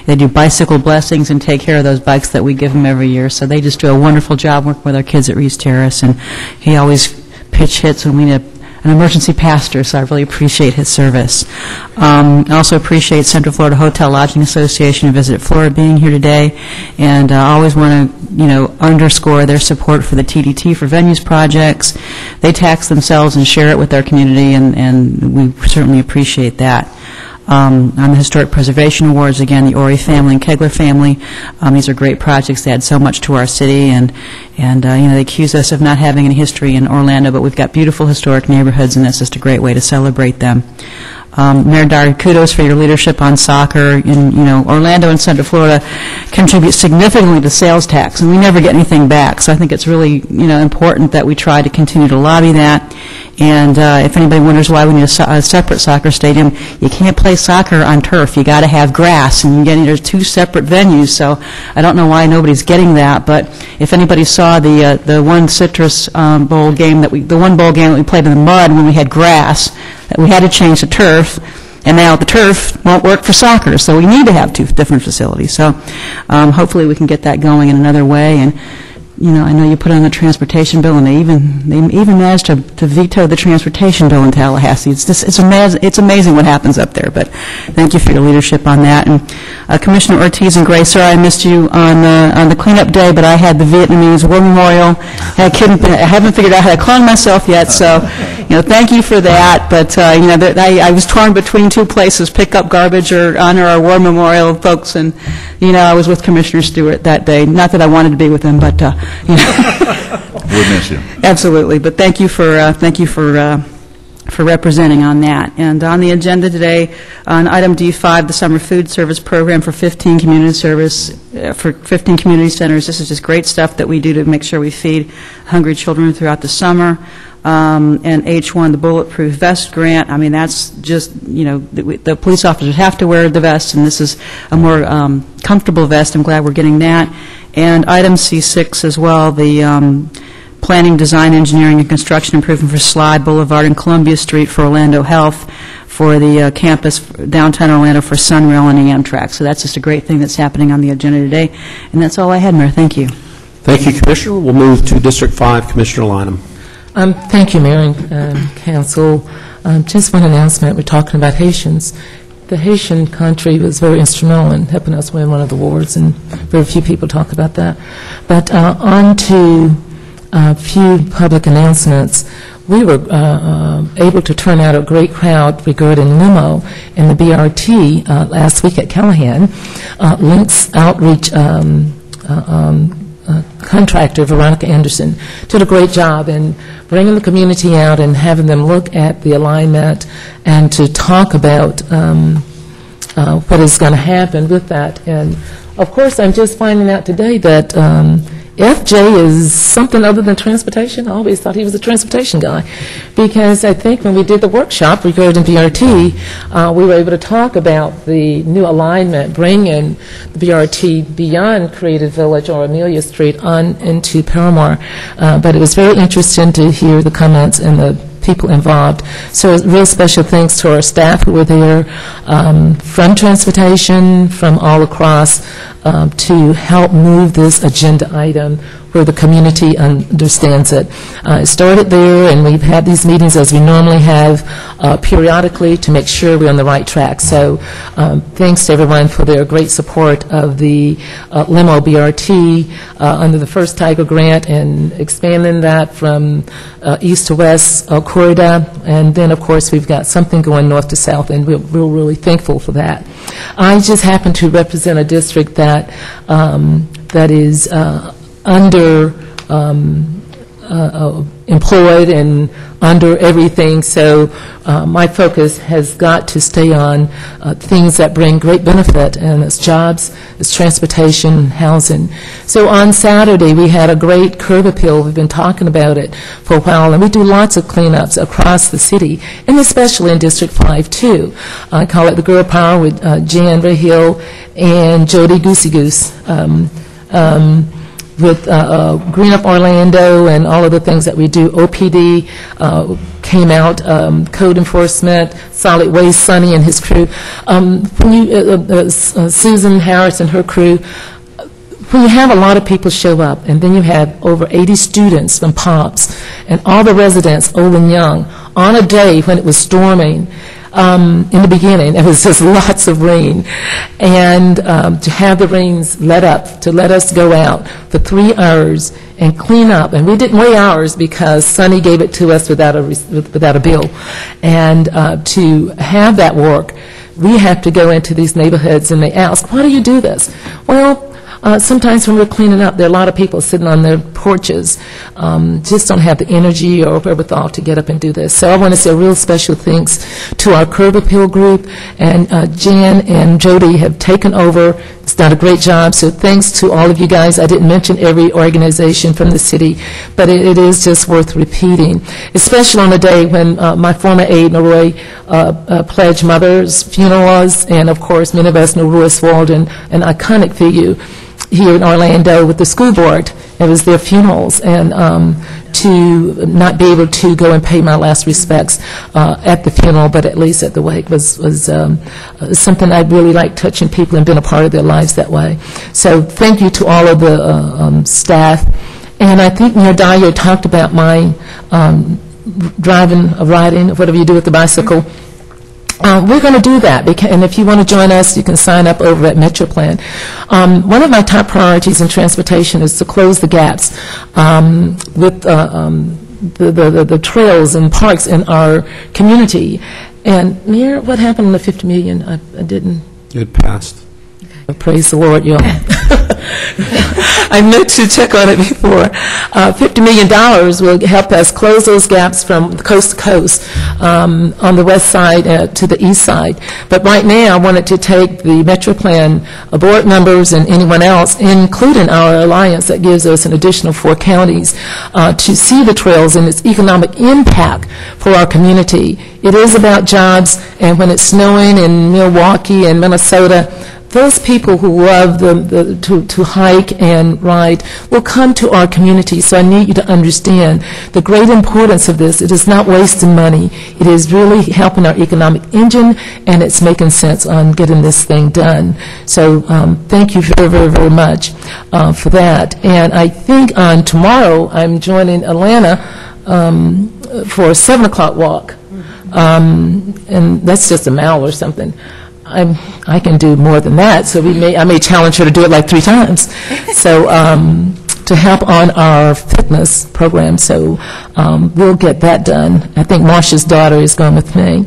they do bicycle blessings and take care of those bikes that we give them every year. So they just do a wonderful job working with our kids at Reeves Terrace, and he always pitch hits when we need an emergency pastor, so I really appreciate his service. I also appreciate Central Florida Hotel Lodging Association and Visit Florida being here today, and I always want to, underscore their support for the TDT for Venues projects. They tax themselves and share it with our community, and we certainly appreciate that. On the Historic Preservation Awards, again, the Ori family and Kegler family. These are great projects. They add so much to our city, and they accuse us of not having any history in Orlando, but we've got beautiful historic neighborhoods, and that's just a great way to celebrate them. Mayor Dyer, kudos for your leadership on soccer. Orlando and Central Florida contribute significantly to sales tax, and we never get anything back. So I think it's really, important that we try to continue to lobby that. And if anybody wonders why we need a separate soccer stadium, you can't play soccer on turf. You got to have grass, and there's two separate venues. So I don't know why nobody's getting that. But if anybody saw the one Citrus bowl game the one bowl game that we played in the mud when we had grass, that we had to change the turf. And now the turf won't work for soccer, so we need to have two different facilities. So hopefully we can get that going in another way. And I know you put on the transportation bill, and they even managed to veto the transportation bill in Tallahassee. It's amazing what happens up there. But thank you for your leadership on that. And Commissioner Ortiz and Gray, sorry I missed you on the cleanup day, but I had the Vietnamese War Memorial. I haven't figured out how to clone myself yet, so thank you for that. But I was torn between two places: pick up garbage or honor our War Memorial folks. And I was with Commissioner Stewart that day. Not that I wanted to be with him, but. We'll miss you. Absolutely, but thank you for representing on that. And on the agenda today, on item D5, the summer food service program for 15 community centers. This is just great stuff that we do to make sure we feed hungry children throughout the summer. And H1, the bulletproof vest grant. I mean, that's just, the police officers have to wear the vest, and this is a more comfortable vest. I'm glad we're getting that. And item C6 as well, the planning, design, engineering, and construction improvement for Sly Boulevard and Columbia Street for Orlando Health, for the campus downtown Orlando for Sunrail and Amtrak. So that's just a great thing that's happening on the agenda today. And that's all I had, Mayor. Thank you. Thank you, Commissioner. We'll move to District 5, Commissioner Lynham. Thank you, Mayor and Council. Just one announcement. We're talking about Haitians. The Haitian country was very instrumental in helping us win one of the awards, and very few people talk about that. But on to a few public announcements. We were able to turn out a great crowd regarding limo in the BRT last week at Callahan. Lynx Outreach contractor, Veronica Anderson, did a great job in bringing the community out and having them look at the alignment and to talk about what is going to happen with that. And, of course, I'm just finding out today that FJ is something other than transportation. I always thought he was a transportation guy, because I think when we did the workshop regarding BRT, we were able to talk about the new alignment, bringing the BRT beyond Creative Village or Amelia Street on into Paramore. But it was very interesting to hear the comments and the people involved. So real special thanks to our staff who were there from transportation, from all across, to help move this agenda item where the community understands it. It started there, and we've had these meetings as we normally have periodically to make sure we're on the right track. So thanks to everyone for their great support of the limo BRT under the first Tiger Grant and expanding that from east to west corridor. And then, of course, we've got something going north to south, and we're really thankful for that. I just happen to represent a district that is under employed and under everything, so my focus has got to stay on things that bring great benefit, and it's jobs, it's transportation, housing. So on Saturday we had a great curb appeal. We've been talking about it for a while, and we do lots of cleanups across the city, and especially in District 5 too. I call it the Girl Power with Jan Rahil and Jody Goosey Goose. With Green Up Orlando and all of the things that we do. OPD came out, code enforcement, solid waste, Sonny and his crew. Susan Harris and her crew, when you have a lot of people show up, and then you have over 80 students from POPs and all the residents, old and young, on a day when it was storming. In the beginning, it was just lots of rain, and to have the rains let up, to let us go out for 3 hours and clean up, and we didn't weigh ours because Sonny gave it to us without a bill, and to have that work, we have to go into these neighborhoods and they ask, why do you do this? Well, sometimes when we're cleaning up, there are a lot of people sitting on their porches, just don't have the energy or wherewithal to get up and do this. So I want to say a real special thanks to our curb appeal group, and Jan and Jody have taken over. It's done a great job, so thanks to all of you guys. I didn't mention every organization from the city, but it is just worth repeating, especially on a day when my former aide, Noroi, pledged Mother's funeral was, and of course, many of us know Royce Walden, an iconic figure here in Orlando with the school board. It was their funerals, and to not be able to go and pay my last respects at the funeral, but at least at the wake was something I really like, touching people and being a part of their lives that way. So thank you to all of the staff. And I think Mayor Dyer talked about my riding, whatever you do with the bicycle. We're going to do that, and if you want to join us, you can sign up over at MetroPlan. One of my top priorities in transportation is to close the gaps with the trails and parks in our community. And Mayor, what happened on the $50 million? I didn't. It passed. Praise the Lord, y'all. I meant to check on it before. $50 million will help us close those gaps from coast to coast on the west side to the east side. But right now, I wanted to take the MetroPlan board members and anyone else, including our alliance that gives us an additional 4 counties, to see the trails and its economic impact for our community. It is about jobs, and when it's snowing in Milwaukee and Minnesota, those people who love to hike and ride will come to our community. So I need you to understand the great importance of this. It is not wasting money. It is really helping our economic engine, and it's making sense on getting this thing done. So thank you very, very, very much for that. And I think on tomorrow I'm joining Atlanta for a 7 o'clock walk. And that's just a mile or something. I can do more than that, so I may challenge her to do it like 3 times. So to help on our fitness program, so we'll get that done. I think Marsha's daughter is going with me.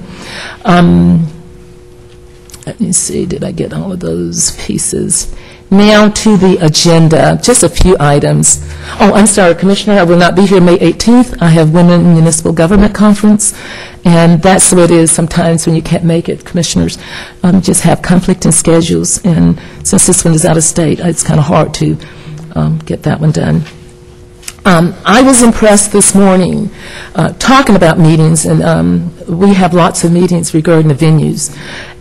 Let me see, did I get all of those pieces? Now to the agenda, just a few items. Oh, I'm sorry, Commissioner, I will not be here May 18th. I have Women in Municipal Government Conference, and that's the way it is sometimes when you can't make it. Commissioners just have conflicting schedules, and since this one is out of state, it's kind of hard to get that one done. I was impressed this morning talking about meetings, and we have lots of meetings regarding the venues.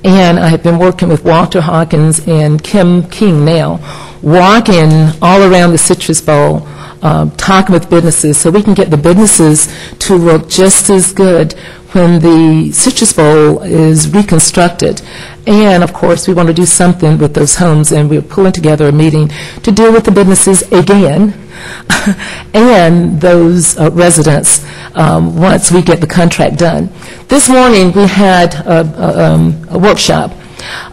And I have been working with Walter Hawkins and Kim King now, walking all around the Citrus Bowl, talking with businesses so we can get the businesses to look just as good when the Citrus Bowl is reconstructed. And, of course, we want to do something with those homes, and we're pulling together a meeting to deal with the businesses again and those residents once we get the contract done. This morning we had a workshop.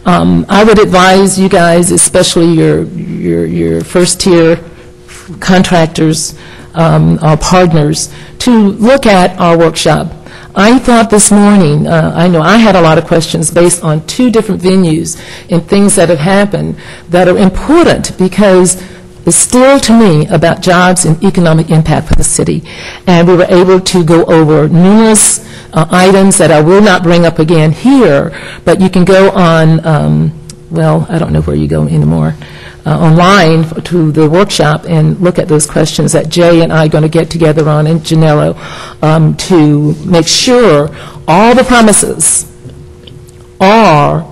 I would advise you guys, especially your first-tier contractors, our partners, to look at our workshop. I thought this morning, I know I had a lot of questions based on 2 different venues and things that have happened that are important because it's still, to me, about jobs and economic impact for the city. And we were able to go over numerous items that I will not bring up again here, but you can go on, well, I don't know where you go anymore, online to the workshop and look at those questions that Jay and I are going to get together on in Gennaro to make sure all the promises are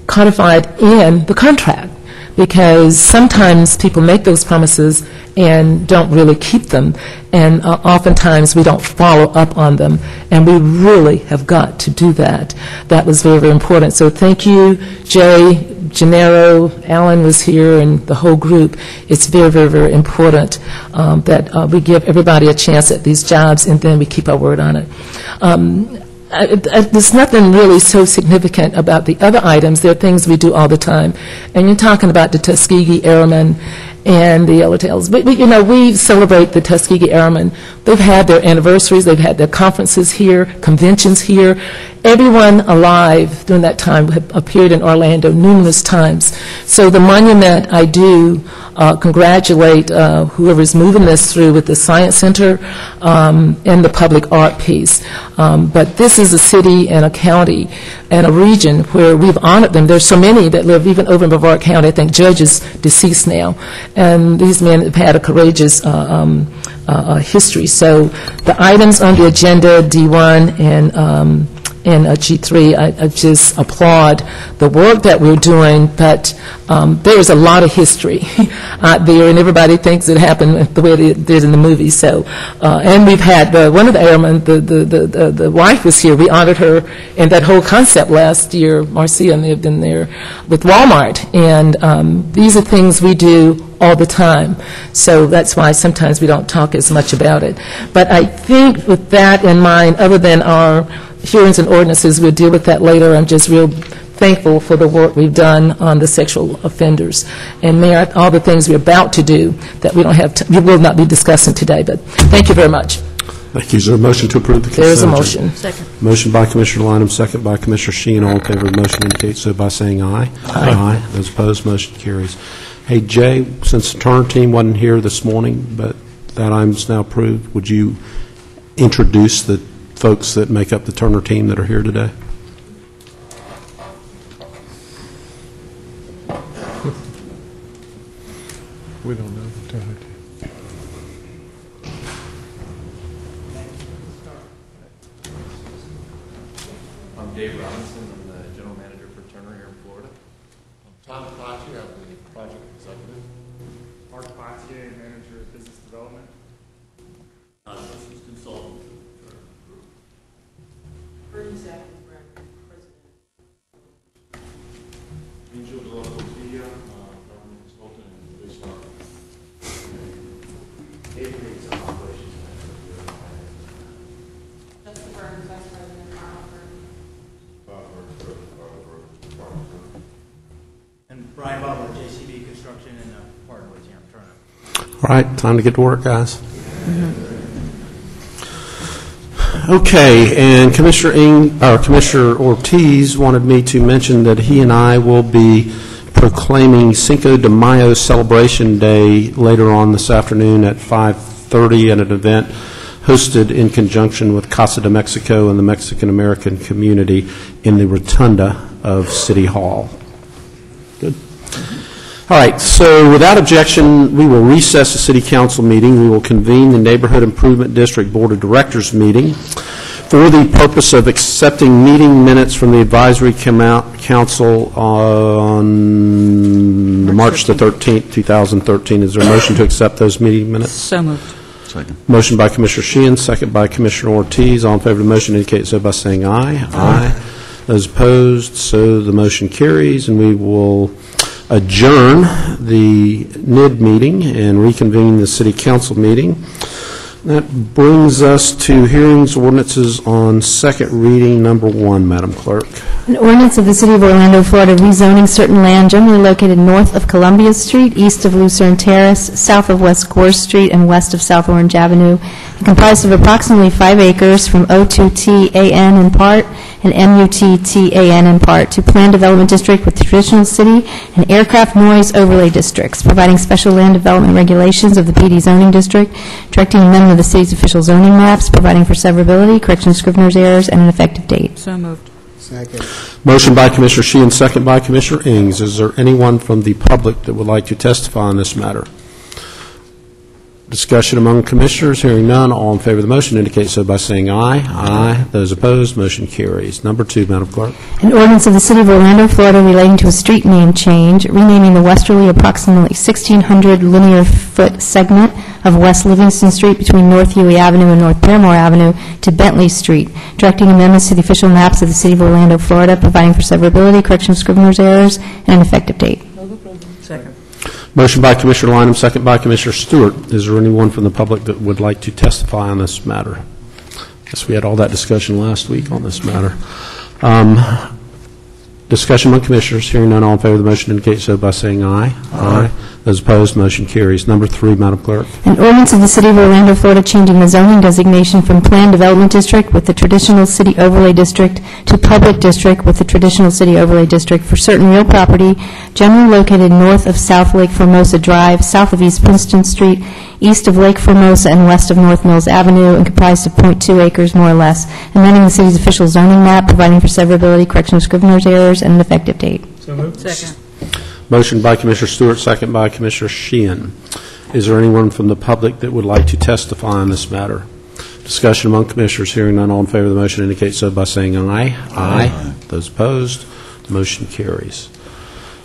codified in the contract. Because sometimes people make those promises and don't really keep them, and oftentimes we don't follow up on them, and we really have got to do that. That was very, very important. So thank you, Jay, Gennaro, Alan was here, and the whole group. It's very, very, very important that we give everybody a chance at these jobs, and then we keep our word on it. There's nothing really so significant about the other items. There are things we do all the time. And you're talking about the Tuskegee Airmen and the Yellowtails. But you know, we celebrate the Tuskegee Airmen. They've had their anniversaries. They've had their conferences here, conventions here. Everyone alive during that time had appeared in Orlando numerous times. So the monument, I do congratulate whoever's moving this through with the Science Center and the public art piece. But this is a city and a county and a region where we've honored them. There's so many that live even over in Brevard County. I think Judge is deceased now. And these men have had a courageous history. So the items on the agenda, D1 and G3, I just applaud the work that we're doing, but there is a lot of history out there, and everybody thinks it happened the way it did in the movie. So, and we've had one of the airmen, the wife was here. We honored her in that whole concept last year. Marcia may have been there with Walmart, and these are things we do all the time. So that's why sometimes we don't talk as much about it. But I think with that in mind, other than our hearings and ordinances, we'll deal with that later. I'm just real thankful for the work we've done on the sexual offenders. And Mayor, all the things we're about to do that we don't have, we will not be discussing today, but thank you very much. Thank you. Is there a motion to approve the consent? There is a agenda? motion. Second. Motion by Commissioner Lineham, second by Commissioner Sheehan. All in favor of the motion indicate so by saying aye. Aye. Those opposed, motion carries. Hey, Jay, since the Turner team wasn't here this morning, but that item's now approved, would you introduce the folks that make up the Turner team that are here today? We don't know the Turner team. I'm Dave Robinson. I'm the general manager for Turner here in Florida. Tom Pacci, I'm the project executive. Mark Pottier, manager of business development. Systems consultant. Angel de la Portilla, government consultant and police officer. Avery's operations manager. Justin Burns, Vice President, And Brian Butler, JCB Construction and Hardwood here in Turner. All right, time to get to work, guys. Okay, and Commissioner Ortiz wanted me to mention that he and I will be proclaiming Cinco de Mayo Celebration Day later on this afternoon at 5:30 at an event hosted in conjunction with Casa de Mexico and the Mexican-American community in the Rotunda of City Hall. Good. All right, so without objection, we will recess the City Council meeting. We will convene the Neighborhood Improvement District Board of Directors meeting for the purpose of accepting meeting minutes from the Advisory Council on March the 13th, 2013. Is there a motion to accept those meeting minutes? So moved. Second. Motion by Commissioner Sheehan, second by Commissioner Ortiz. All in favor of the motion indicate so by saying aye. Aye. Those opposed, so the motion carries, and we will adjourn the NID meeting and reconvene the City Council meeting. That brings us to hearings ordinances on second reading, number 1, Madam Clerk. An ordinance of the City of Orlando, Florida, rezoning certain land generally located north of Columbia Street, east of Lucerne Terrace, south of West Gore Street, and west of South Orange Avenue, and comprised of approximately 5 acres from O2TAN in part and MUTTAN in part to Planned Development District with traditional city and aircraft noise overlay districts, providing special land development regulations of the PD zoning district, directing amendment of the city's official zoning maps, providing for severability, correction of Scrivener's errors, and an effective date. So moved. Second. Motion by Commissioner Sheehan, second by Commissioner Ings. Is there anyone from the public that would like to testify on this matter? Discussion among commissioners, hearing none, all in favor of the motion indicate so by saying aye. Aye. Those opposed, motion carries. Number 2, Madam Clerk. An ordinance of the City of Orlando, Florida relating to a street name change, renaming the westerly approximately 1,600 linear foot segment of West Livingston Street between North Huey Avenue and North Paramore Avenue to Bentley Street, directing amendments to the official maps of the City of Orlando, Florida, providing for severability, correction of scrivener's errors, and an effective date. Second. Motion by Commissioner Lineham, second by Commissioner Stewart. Is there anyone from the public that would like to testify on this matter? Yes, we had all that discussion last week on this matter. Discussion among commissioners. Hearing none, all in favor of the motion indicate so by saying aye. Aye. Those opposed, motion carries. Number 3, Madam Clerk. An ordinance of the City of Orlando, Florida, changing the zoning designation from Planned Development District with the traditional City Overlay District to Public District with the traditional City Overlay District for certain real property generally located north of South Lake Formosa Drive, south of East Princeton Street, east of Lake Formosa, and west of North Mills Avenue, and comprised of .2 acres, more or less, amending the city's official zoning map, providing for severability, correction of scrivener's errors, and an effective date. So moved. Second. Motion by Commissioner Stewart, second by Commissioner Sheehan. Is there anyone from the public that would like to testify on this matter? Discussion among commissioners. Hearing none, all in favor of the motion indicate so by saying aye. Aye. Those opposed, motion carries.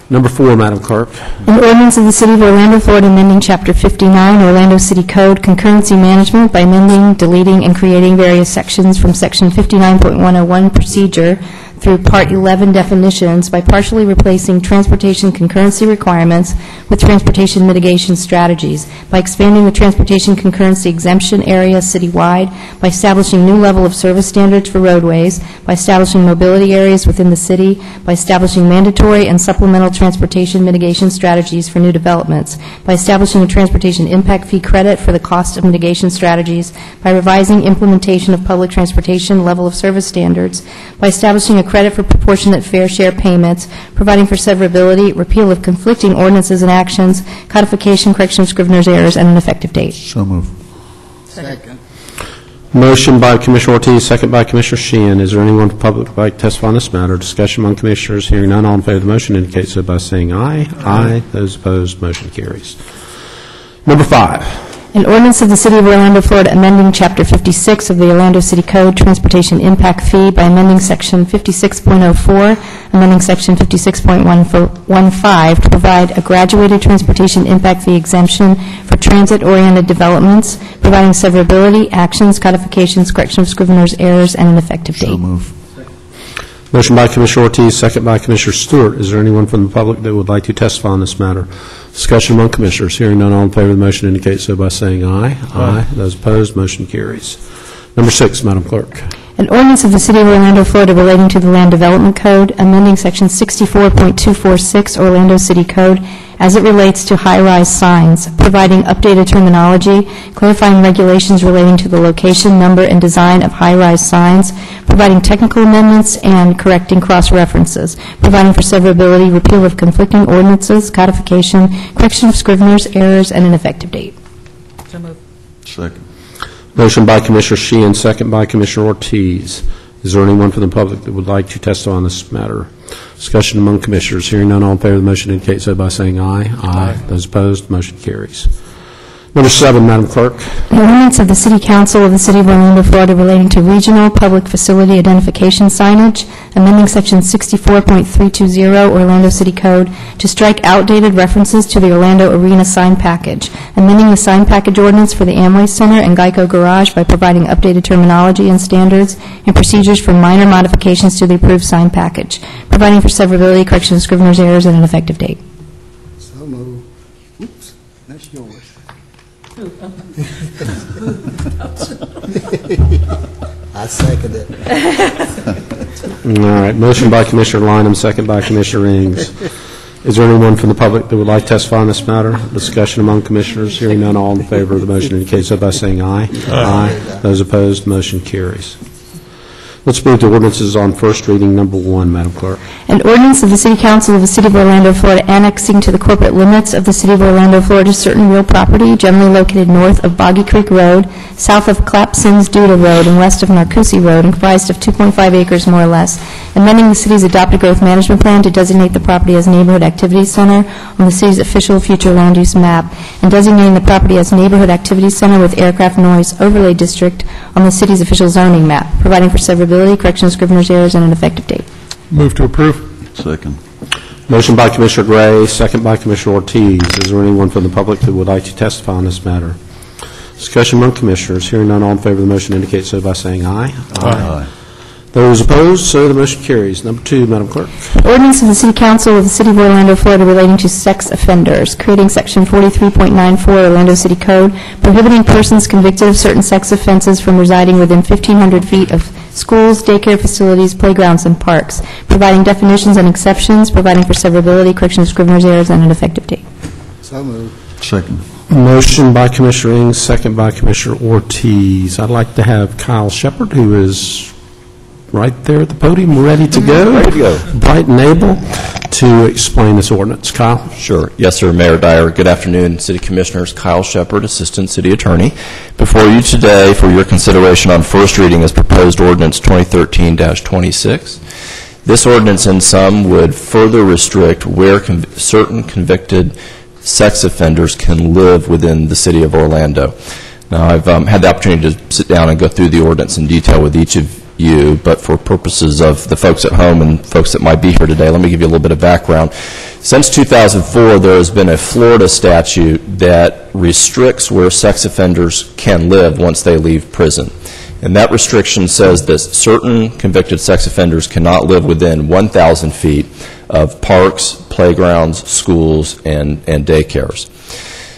Number 4, Madam Clerk. An ordinance of the City of Orlando, Florida, amending Chapter 59, Orlando City Code, concurrency management by amending, deleting, and creating various sections from Section 59.101 procedure through Part 11 definitions by partially replacing transportation concurrency requirements with transportation mitigation strategies, by expanding the transportation concurrency exemption area citywide, by establishing new level of service standards for roadways, by establishing mobility areas within the city, by establishing mandatory and supplemental transportation mitigation strategies for new developments, by establishing a transportation impact fee credit for the cost of mitigation strategies, by revising implementation of public transportation level of service standards, by establishing a credit for proportionate fair share payments, providing for severability, repeal of conflicting ordinances and actions, codification, correction of scrivener's errors, and an effective date. So moved. Second. Motion by Commissioner Ortiz, second by Commissioner Sheehan. Is there anyone from the public who would like to testify on this matter? Discussion among commissioners. Hearing none, all in favor of the motion indicate so by saying aye. Aye. Those opposed, motion carries. Number 5. An ordinance of the City of Orlando, Florida, amending Chapter 56 of the Orlando City Code, Transportation Impact Fee, by amending Section 56.04, amending Section 56.15 to provide a graduated transportation impact fee exemption for transit-oriented developments, providing severability, actions, codifications, correction of scrivener's errors, and an effective date. So moved. Motion by Commissioner Ortiz, second by Commissioner Stewart. Is there anyone from the public that would like to testify on this matter? Discussion among commissioners. Hearing none, all in favor of the motion indicate so by saying aye. Aye. Those opposed, motion carries. Number 6, Madam Clerk. An ordinance of the City of Orlando, Florida relating to the Land Development Code, amending Section 64.246 Orlando City Code as it relates to high-rise signs, providing updated terminology, clarifying regulations relating to the location, number, and design of high-rise signs, providing technical amendments, and correcting cross-references, providing for severability, repeal of conflicting ordinances, codification, correction of scrivener's errors, and an effective date. So moved. Second. Motion by Commissioner Sheehan, second by Commissioner Ortiz. Is there anyone from the public that would like to testify on this matter? Discussion among commissioners. Hearing none, all in favor of the motion indicate so by saying aye. Aye. Those opposed, motion carries. Number 7, Madam Clerk. An ordinance of the City Council of the City of Orlando, Florida relating to regional public facility identification signage, amending Section 64.320 Orlando City Code to strike outdated references to the Orlando Arena sign package, amending the sign package ordinance for the Amway Center and Geico Garage by providing updated terminology and standards and procedures for minor modifications to the approved sign package, providing for severability, correction of scrivener's errors, and an effective date. So moved. Oops, that's yours. I second it. All right. Motion by Commissioner Lineham, second by Commissioner Ings. Is there anyone from the public that would like to testify on this matter? Discussion among commissioners. Hearing none, all in favor of the motion indicate so by saying aye. Aye. Those opposed, motion carries. Let's move to ordinances on first reading. Number 1, Madam Clerk. An ordinance of the City Council of the City of Orlando, Florida, annexing to the corporate limits of the City of Orlando, Florida, certain real property generally located north of Boggy Creek Road, south of Clapson's Duda Road, and west of Narcoossee Road, and comprised of 2.5 acres more or less, amending the city's adopted growth management plan to designate the property as Neighborhood Activity Center on the city's official future land use map, and designating the property as Neighborhood Activity Center with Aircraft Noise Overlay District on the city's official zoning map, providing for severability, correction of scrivener's errors, and an effective date. Move to approve. Second. Motion by Commissioner Gray, second by Commissioner Ortiz. Is there anyone from the public who would like to testify on this matter? Discussion among commissioners. Hearing none, all in favor of the motion indicate so by saying aye. Aye. Those opposed, so the motion carries. Number 2, Madam Clerk. Ordinance of the City Council of the City of Orlando, Florida, relating to sex offenders, creating Section 43.94 Orlando City Code, prohibiting persons convicted of certain sex offenses from residing within 1,500 feet of schools, daycare facilities, playgrounds, and parks, providing definitions and exceptions, providing for severability, correction of scrivener's errors, and an effective date. So moved. Second. Motion by Commissioner Ings, second by Commissioner Ortiz. I'd like to have Kyle Shepard, who is right there at the podium, ready to go. Ready to go. Bright and able to explain this ordinance. Kyle? Sure. Yes, sir, Mayor Dyer. Good afternoon, City Commissioners. Kyle Shepard, Assistant City Attorney. Before you today for your consideration on first reading is proposed ordinance 2013-26. This ordinance in sum would further restrict where certain convicted sex offenders can live within the City of Orlando. Now, I've had the opportunity to sit down and go through the ordinance in detail with each of you, but for purposes of the folks at home and folks that might be here today, let me give you a little bit of background. Since 2004, there has been a Florida statute that restricts where sex offenders can live once they leave prison. And that restriction says that certain convicted sex offenders cannot live within 1,000 feet of parks, playgrounds, schools, and daycares.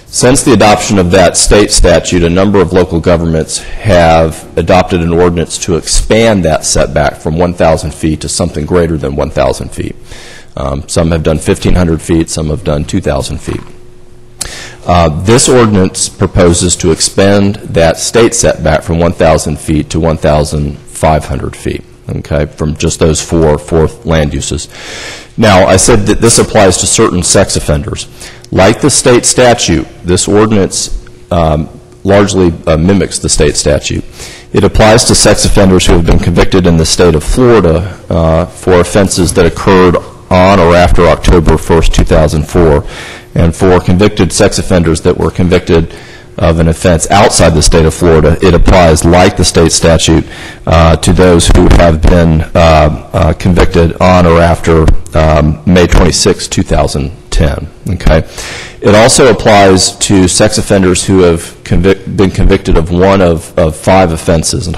Since the adoption of that state statute, a number of local governments have adopted an ordinance to expand that setback from 1,000 feet to something greater than 1,000 feet. Some have done 1,500 feet, some have done 2,000 feet. This ordinance proposes to expand that state setback from 1,000 feet to 1,500 feet, okay, from just those four land uses. Now, I said that this applies to certain sex offenders. Like the state statute, this ordinance largely mimics the state statute. It applies to sex offenders who have been convicted in the state of Florida for offenses that occurred on or after October 1st, 2004, and for convicted sex offenders that were convicted of an offense outside the state of Florida, it applies, like the state statute, to those who have been convicted on or after May 26, 2010. Okay. It also applies to sex offenders who have been convicted of one of 5 offenses.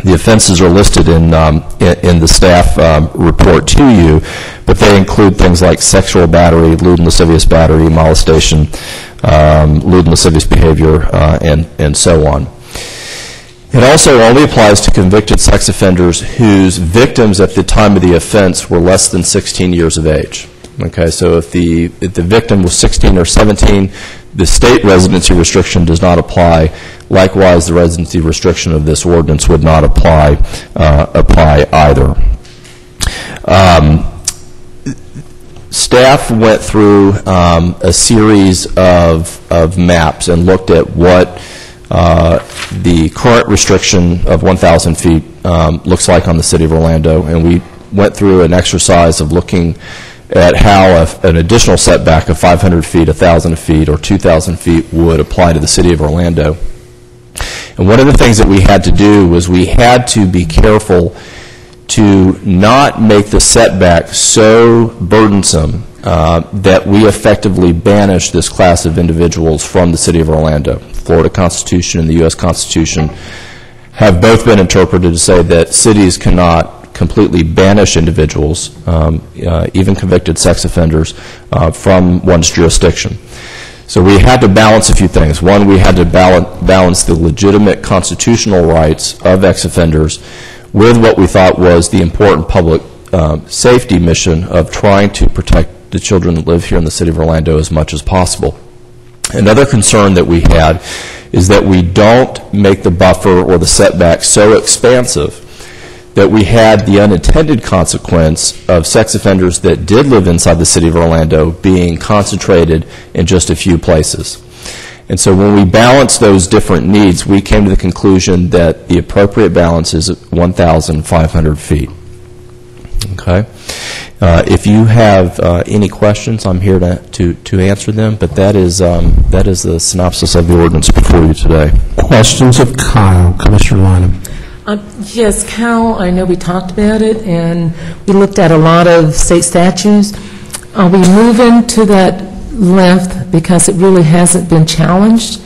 The offenses are listed in the staff report to you, but they include things like sexual battery, lewd and lascivious battery, molestation, lewd and lascivious behavior, and so on. It also only applies to convicted sex offenders whose victims at the time of the offense were less than 16 years of age. Okay, so if the victim was 16 or 17, the state residency restriction does not apply. Likewise, the residency restriction of this ordinance would not apply either. Staff went through a series of maps and looked at what the current restriction of 1,000 feet looks like on the City of Orlando, and we went through an exercise of looking at how an additional setback of 500 feet, 1,000 feet, or 2,000 feet would apply to the City of Orlando. And one of the things that we had to do was we had to be careful to not make the setback so burdensome that we effectively banish this class of individuals from the City of Orlando. The Florida Constitution and the U.S. Constitution have both been interpreted to say that cities cannot completely banish individuals, even convicted sex offenders, from one's jurisdiction. So we had to balance a few things. One, we had to balance the legitimate constitutional rights of ex-offenders with what we thought was the important public safety mission of trying to protect the children that live here in the City of Orlando as much as possible. Another concern that we had is that we don't make the buffer or the setback so expansive that we had the unintended consequence of sex offenders that did live inside the city of Orlando being concentrated in just a few places. And so when we balanced those different needs, we came to the conclusion that the appropriate balance is 1,500 feet. Okay? If you have any questions, I'm here to answer them, but that is the synopsis of the ordinance before you today. Questions of Kyle, Commissioner Lynham. Yes, Cal, I know we talked about it, and we looked at a lot of state statutes. Are we moving to that length because it really hasn't been challenged?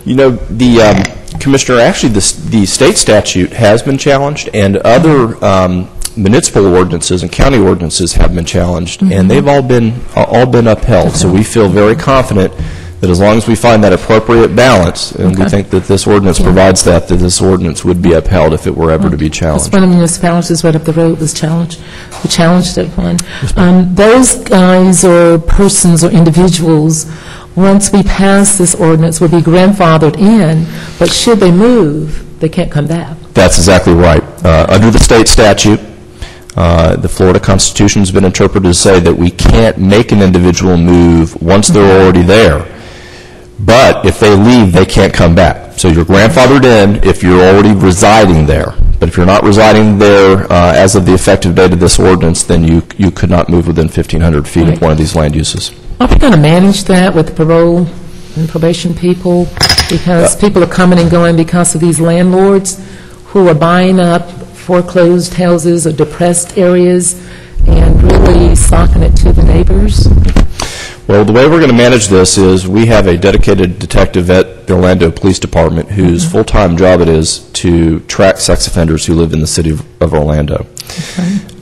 You know, the Commissioner, actually the state statute has been challenged, and other municipal ordinances and county ordinances have been challenged, and they've all been upheld. So we feel very confident that as long as we find that appropriate balance, and we think that this ordinance provides that this ordinance would be upheld if it were ever to be challenged. One of the municipalities right up the road was challenged. We challenged it one. Those guys or persons or individuals, once we pass this ordinance, will be grandfathered in, but should they move, they can't come back. That's exactly right. Under the state statute, the Florida Constitution has been interpreted to say that we can't make an individual move once they're already there. But if they leave, they can't come back. So you're grandfathered in if you're already residing there. But if you're not residing there as of the effective date of this ordinance, then you could not move within 1,500 feet of one of these land uses. Are we going to manage that with parole and probation people? Because people are coming and going because of these landlords who are buying up foreclosed houses or depressed areas and really socking it to the neighbors? Well, the way we're going to manage this is we have a dedicated detective at the Orlando Police Department whose full-time job it is to track sex offenders who live in the city of Orlando.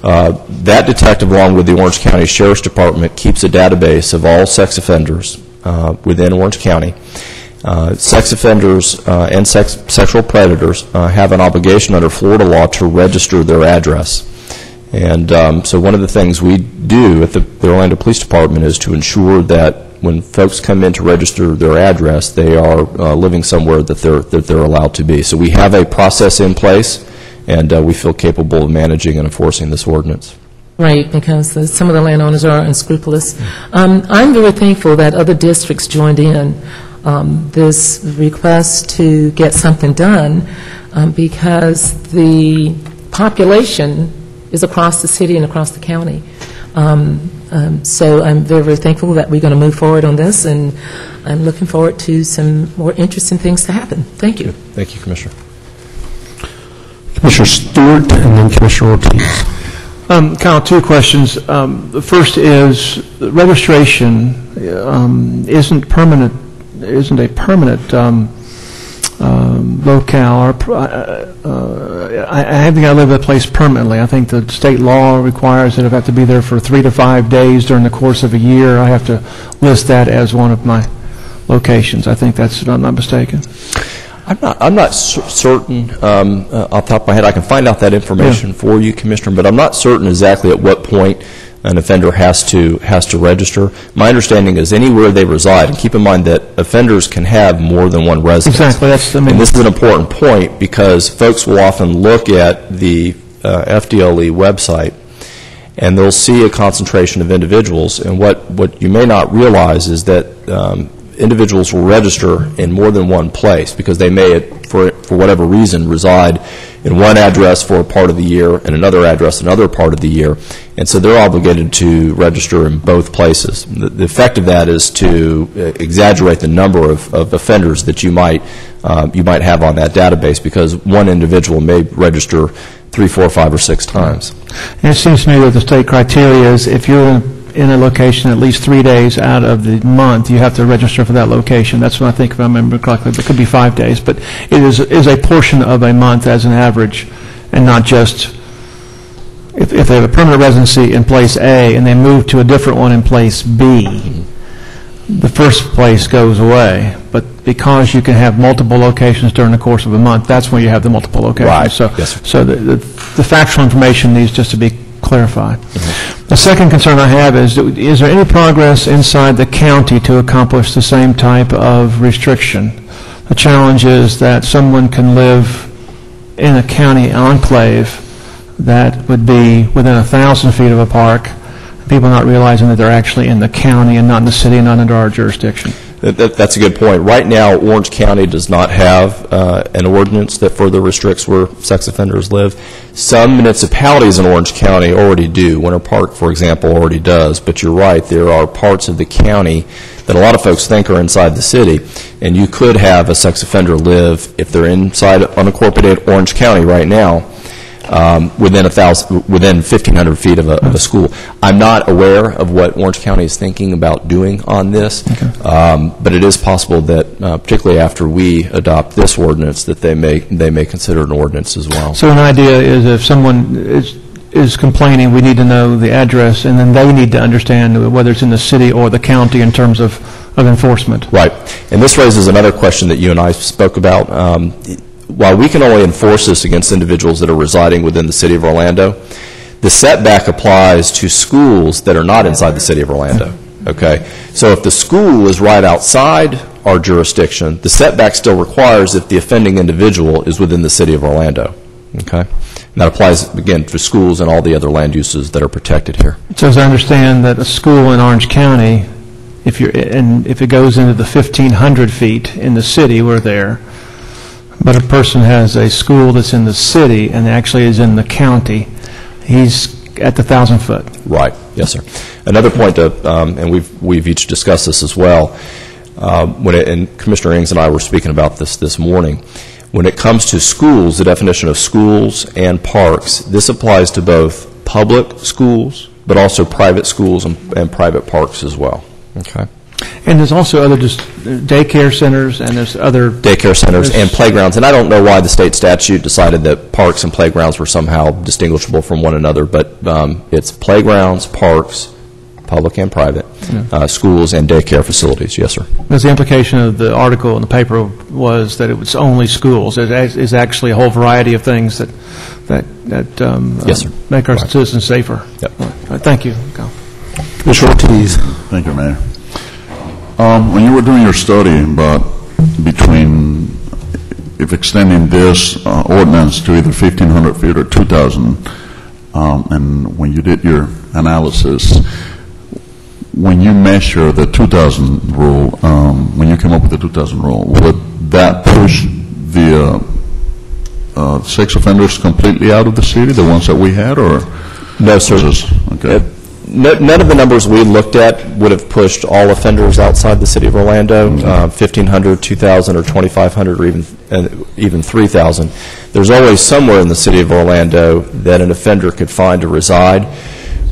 That detective, along with the Orange County Sheriff's Department, keeps a database of all sex offenders within Orange County. Sex offenders and sexual predators have an obligation under Florida law to register their address. And so one of the things we do at the Orlando Police Department is to ensure that when folks come in to register their address, they are living somewhere that they're allowed to be. So we have a process in place, and we feel capable of managing and enforcing this ordinance. Right, because some of the landowners are unscrupulous. I'm very thankful that other districts joined in this request to get something done because the population is across the city and across the county. So I'm very, very thankful that we're going to move forward on this, and I'm looking forward to some more interesting things to happen. Thank you. Thank you, Commissioner. Commissioner Stewart and then Commissioner Ortiz. Kyle, two questions. The first is registration isn't a permanent locale. I think I live at a place permanently. I think the state law requires that I have to be there for 3 to 5 days during the course of a year. I have to list that as one of my locations. I think that's, if I'm not mistaken. I'm not certain off the top of my head. I can find out that information for you, Commissioner, but I'm not certain exactly at what point an offender has to register. My understanding is anywhere they reside, and keep in mind that offenders can have more than one residence. Exactly. And this is an important point because folks will often look at the FDLE website and they'll see a concentration of individuals, and what you may not realize is that individuals will register in more than one place because they may, for whatever reason, reside in one address for a part of the year and another address another part of the year, and so they're obligated to register in both places. The effect of that is to exaggerate the number of offenders that you might have on that database because one individual may register 3, 4, 5, or 6 times. And it seems to me that the state criteria is if you're in a location at least 3 days out of the month, you have to register for that location. That's what I think, if I remember correctly. It could be 5 days, but it is a portion of a month as an average, and not just if they have a permanent residency in place A and they move to a different one in place B, the first place goes away. But because you can have multiple locations during the course of a month, that's when you have the multiple locations. Right. So the factual information needs just to be clarified. The second concern I have is there any progress inside the county to accomplish the same type of restriction? The challenge is that someone can live in a county enclave that would be within 1,000 feet of a park, people not realizing that they're actually in the county and not in the city and not under our jurisdiction. That's a good point. Right now, Orange County does not have an ordinance that further restricts where sex offenders live. Some municipalities in Orange County already do. Winter Park, for example, already does. But you're right, there are parts of the county that a lot of folks think are inside the city, and you could have a sex offender live, if they're inside unincorporated Orange County right now, within 1,500 feet of a school. I'm not aware of what Orange County is thinking about doing on this, but it is possible that, particularly after we adopt this ordinance, that they may consider an ordinance as well. So an idea is if someone is complaining, we need to know the address, and then they need to understand whether it's in the city or the county in terms of enforcement. Right. And this raises another question that you and I spoke about. While we can only enforce this against individuals that are residing within the city of Orlando, the setback applies to schools that are not inside the city of Orlando. Okay? So if the school is right outside our jurisdiction, the setback still requires if the offending individual is within the city of Orlando. Okay? And that applies, again, to schools and all the other land uses that are protected here. So as I understand that a school in Orange County, if it goes into the 1,500 feet in the city, we're there. But a person has a school that's in the city and actually is in the county, he's at the 1,000 foot. Right. Yes, sir. Another point, and we've each discussed this as well, and Commissioner Ings and I were speaking about this morning. When it comes to schools, the definition of schools and parks, this applies to both public schools, but also private schools and private parks as well. Okay. And there's also other just daycare centers, and there's other daycare centers and playgrounds. And I don't know why the state statute decided that parks and playgrounds were somehow distinguishable from one another, but it's playgrounds, parks, public and private, schools, and daycare facilities. Yes, sir. Because the implication of the article in the paper was that it was only schools. It is actually a whole variety of things that yes, sir. Make our citizens safer. Yep. Thank you, Kyle. Commissioner Ortiz. Thank you, Mayor. When you were doing your study about if extending this ordinance to either 1,500 feet or 2,000, and when you did your analysis, when you measure the 2,000 rule, when you came up with the 2,000 rule, would that push the sex offenders completely out of the city, the ones that we had, or? No, sir. Okay. None of the numbers we looked at would have pushed all offenders outside the city of Orlando, 1,500, 2,000, or 2,500, or even 3,000. There's always somewhere in the city of Orlando that an offender could find to reside.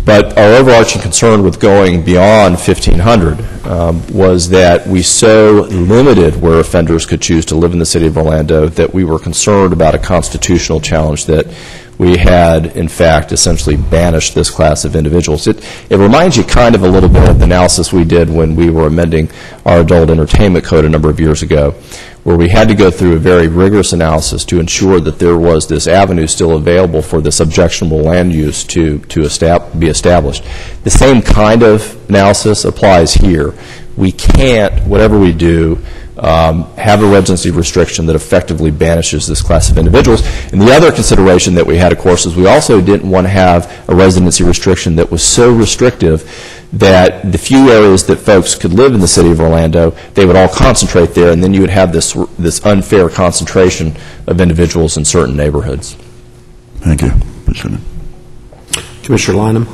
But our overarching concern with going beyond 1,500 was that we so limited where offenders could choose to live in the city of Orlando that we were concerned about a constitutional challenge that we had, in fact, essentially banished this class of individuals. It reminds you kind of a little bit of the analysis we did when we were amending our adult entertainment code a number of years ago, where we had to go through a very rigorous analysis to ensure that there was this avenue still available for this objectionable land use to be established. The same kind of analysis applies here. We can't, whatever we do, have a residency restriction that effectively banishes this class of individuals. And the other consideration that we had, of course, is we also didn't want to have a residency restriction that was so restrictive that the few areas that folks could live in the city of Orlando, they would all concentrate there, and then you would have this unfair concentration of individuals in certain neighborhoods. Thank you. Appreciate it. Commissioner Lynham.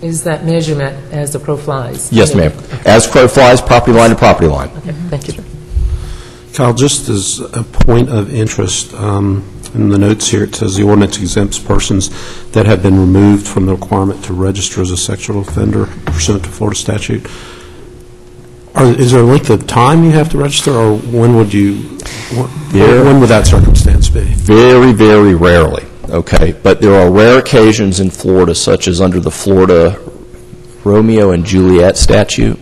Is that measurement as the crow flies? Yes, ma'am. As crow flies, property line to property line. Okay, thank you. Kyle, just as a point of interest, in the notes here it says the ordinance exempts persons that have been removed from the requirement to register as a sexual offender pursuant to Florida statute. Is there a length of time you have to register, or when would when would that circumstance be? Very, very rarely. Okay, but there are rare occasions in Florida, such as under the Florida Romeo and Juliet statute,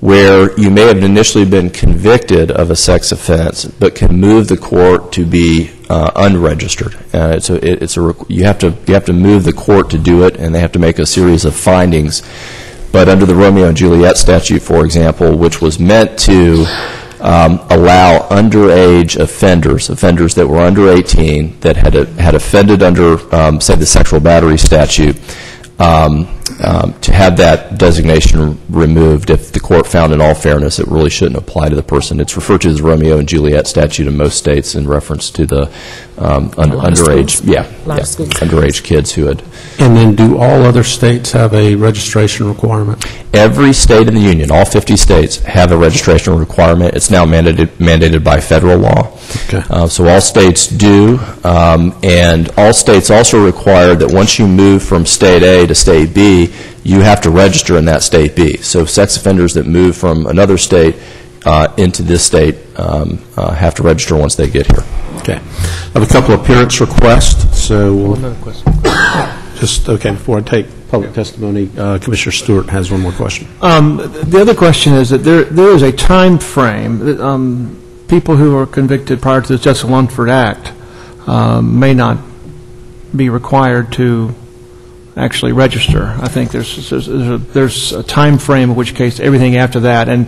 where you may have initially been convicted of a sex offense, but can move the court to be unregistered. You have to move the court to do it, and they have to make a series of findings. But under the Romeo and Juliet statute, for example, which was meant to allow underage offenders that were under 18 that had offended under, say, the sexual battery statute, to have that designation removed if the court found in all fairness it really shouldn't apply to the person. It's referred to as the Romeo and Juliet statute in most states in reference to the underage, underage kids who had. And then do all other states have a registration requirement? Every state in the union, all 50 states, have a registration requirement. It's now mandated by federal law. Okay. So all states do, and all states also require that once you move from state A to state B, you have to register in that state B. So sex offenders that move from another state into this state have to register once they get here. Okay. I have a couple of appearance requests, so we'll before I take public testimony, Commissioner Stewart has one more question. The other question is that there is a time frame that people who are convicted prior to the Justice Lunsford Act may not be required to actually register. I think there's a time frame, in which case everything after that, and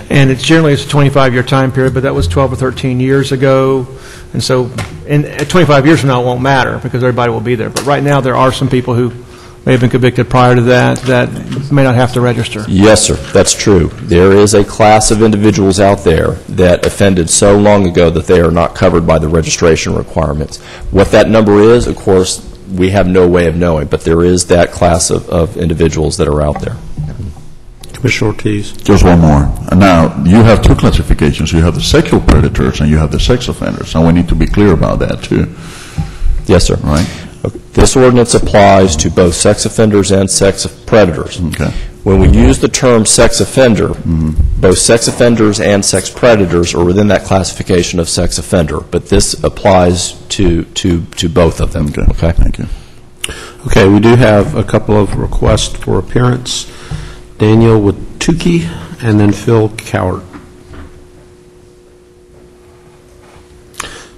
it's generally it's a 25-year time period, but that was 12 or 13 years ago, and so at 25 years from now it won't matter because everybody will be there. But right now there are some people who may have been convicted prior to that may not have to register. Yes, sir, that's true. There is a class of individuals out there that offended so long ago that they are not covered by the registration requirements. What that number is, of course, we have no way of knowing, but there is that class of individuals that are out there. Commissioner Ortiz. Just one more. Now, you have two classifications. You have the sexual predators and you have the sex offenders, and we need to be clear about that, too. Yes, sir. Right? Okay. This ordinance applies to both sex offenders and sex predators. Okay. When we use the term sex offender, both sex offenders and sex predators are within that classification of sex offender, but this applies to both of them. Okay. Thank you. Okay, we do have a couple of requests for appearance. Daniel Watuki and then Phil Cowart.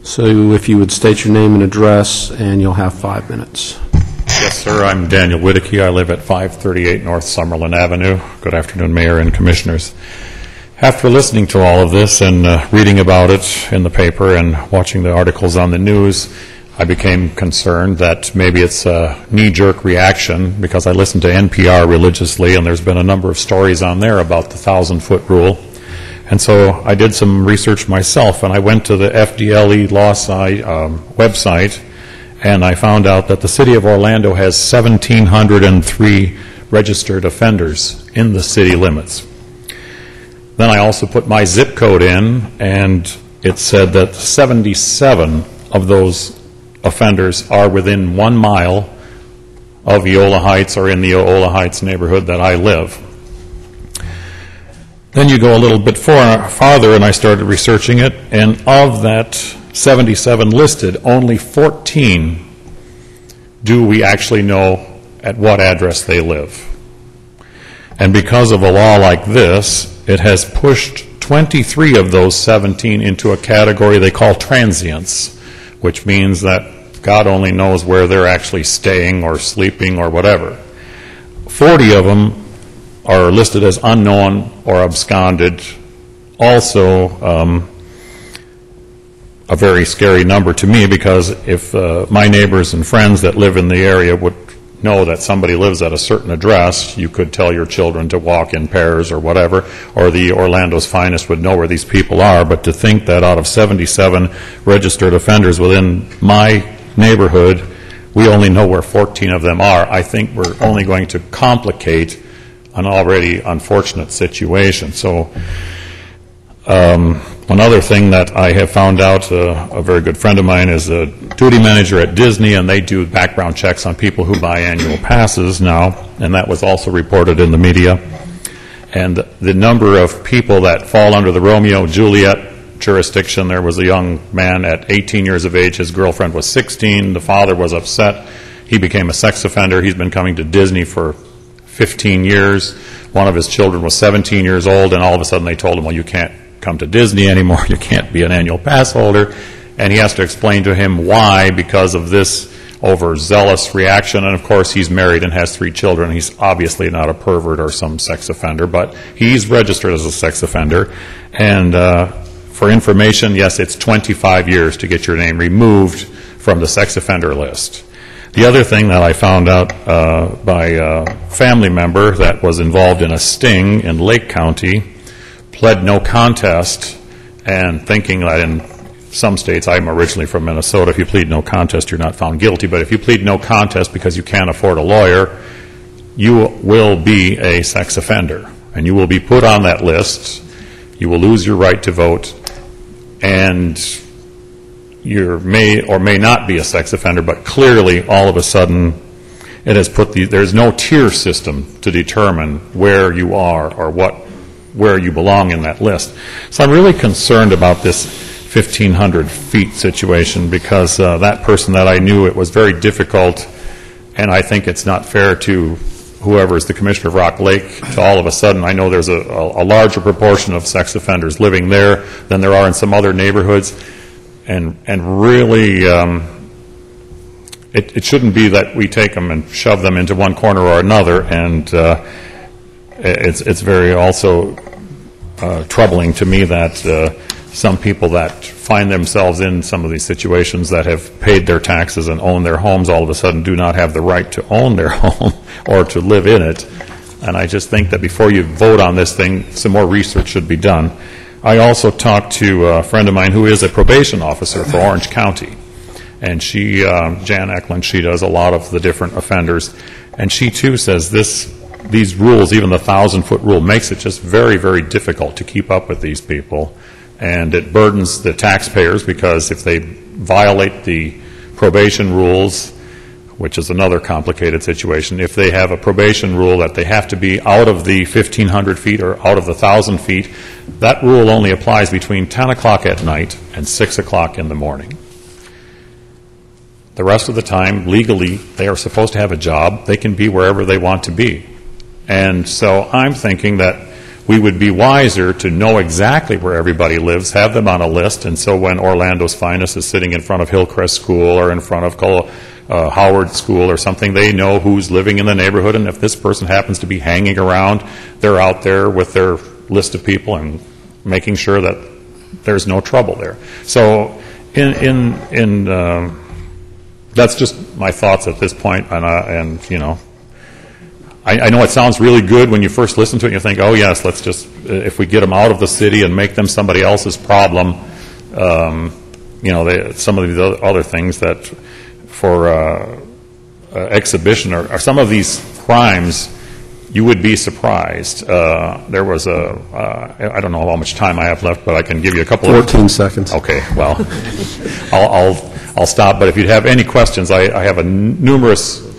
So if you would state your name and address, and you'll have 5 minutes. Yes, sir. I'm Daniel Whittaky. I live at 538 North Summerlin Avenue. Good afternoon, Mayor and Commissioners. After listening to all of this and reading about it in the paper and watching the articles on the news, I became concerned that maybe it's a knee-jerk reaction because I listen to NPR religiously, and there's been a number of stories on there about the 1,000-foot rule. And so I did some research myself, and I went to the FDLE law website, and I found out that the city of Orlando has 1,703 registered offenders in the city limits. Then I also put my zip code in, and it said that 77 of those offenders are within 1 mile of Eola Heights or in the Eola Heights neighborhood that I live. Then you go a little bit farther, and I started researching it, and of that 77 listed, only 14 do we actually know at what address they live. And because of a law like this, it has pushed 23 of those 17 into a category they call transients, which means that God only knows where they're actually staying or sleeping or whatever. 40 of them are listed as unknown or absconded. Also, a very scary number to me, because if my neighbors and friends that live in the area would know that somebody lives at a certain address, you could tell your children to walk in pairs or whatever, or the Orlando's Finest would know where these people are. But to think that out of 77 registered offenders within my neighborhood, we only know where 14 of them are, I think we're only going to complicate an already unfortunate situation. So one other thing that I have found out, a very good friend of mine is a duty manager at Disney, and they do background checks on people who buy annual passes now, and that was also reported in the media. And the number of people that fall under the Romeo and Juliet jurisdiction, there was a young man at 18 years of age, his girlfriend was 16, the father was upset, he became a sex offender, he's been coming to Disney for 15 years, one of his children was 17 years old, and all of a sudden they told him, well, you can't come to Disney anymore, you can't be an annual pass holder, and he has to explain to him why, because of this overzealous reaction. And of course he's married and has 3 children. He's obviously not a pervert or some sex offender, but he's registered as a sex offender, and for information, yes, it's 25 years to get your name removed from the sex offender list. The other thing that I found out by a family member that was involved in a sting in Lake County, pled no contest, and thinking that in some states, I'm originally from Minnesota, if you plead no contest, you're not found guilty. But if you plead no contest because you can't afford a lawyer, you will be a sex offender, and you will be put on that list. You will lose your right to vote, and you may or may not be a sex offender, but clearly, all of a sudden, it has put there's no tier system to determine where you are or where you belong in that list. So I'm really concerned about this 1,500 feet situation, because that person that I knew, it was very difficult, and I think it's not fair to whoever is the commissioner of Rock Lake to all of a sudden, I know there's a larger proportion of sex offenders living there than there are in some other neighborhoods, and really it shouldn't be that we take them and shove them into one corner or another, and it's very also troubling to me that some people that find themselves in some of these situations that have paid their taxes and own their homes all of a sudden do not have the right to own their home or to live in it. And I just think that before you vote on this thing, some more research should be done. I also talked to a friend of mine who is a probation officer for Orange County. And she, Jan Eklund, she does a lot of the different offenders. And she too says these rules, even the 1,000-foot rule, makes it just very, very difficult to keep up with these people. And it burdens the taxpayers, because if they violate the probation rules, which is another complicated situation, if they have a probation rule that they have to be out of the 1,500 feet or out of the 1,000 feet, that rule only applies between 10 o'clock at night and 6 o'clock in the morning. The rest of the time, legally, they are supposed to have a job. They can be wherever they want to be. And so I'm thinking that we would be wiser to know exactly where everybody lives, have them on a list, and so when Orlando's Finest is sitting in front of Hillcrest School or in front of Howard School or something, they know who's living in the neighborhood, and if this person happens to be hanging around, they're out there with their list of people and making sure that there's no trouble there. So that's just my thoughts at this point, and you know, I know it sounds really good when you first listen to it, and you think, oh yes, let's just, if we get them out of the city and make them somebody else's problem, you know, some of the other things that for exhibition or some of these crimes, you would be surprised. There was I don't know how much time I have left, but I can give you a couple 14 seconds. Okay, well, I'll stop, but if you'd have any questions, I have numerous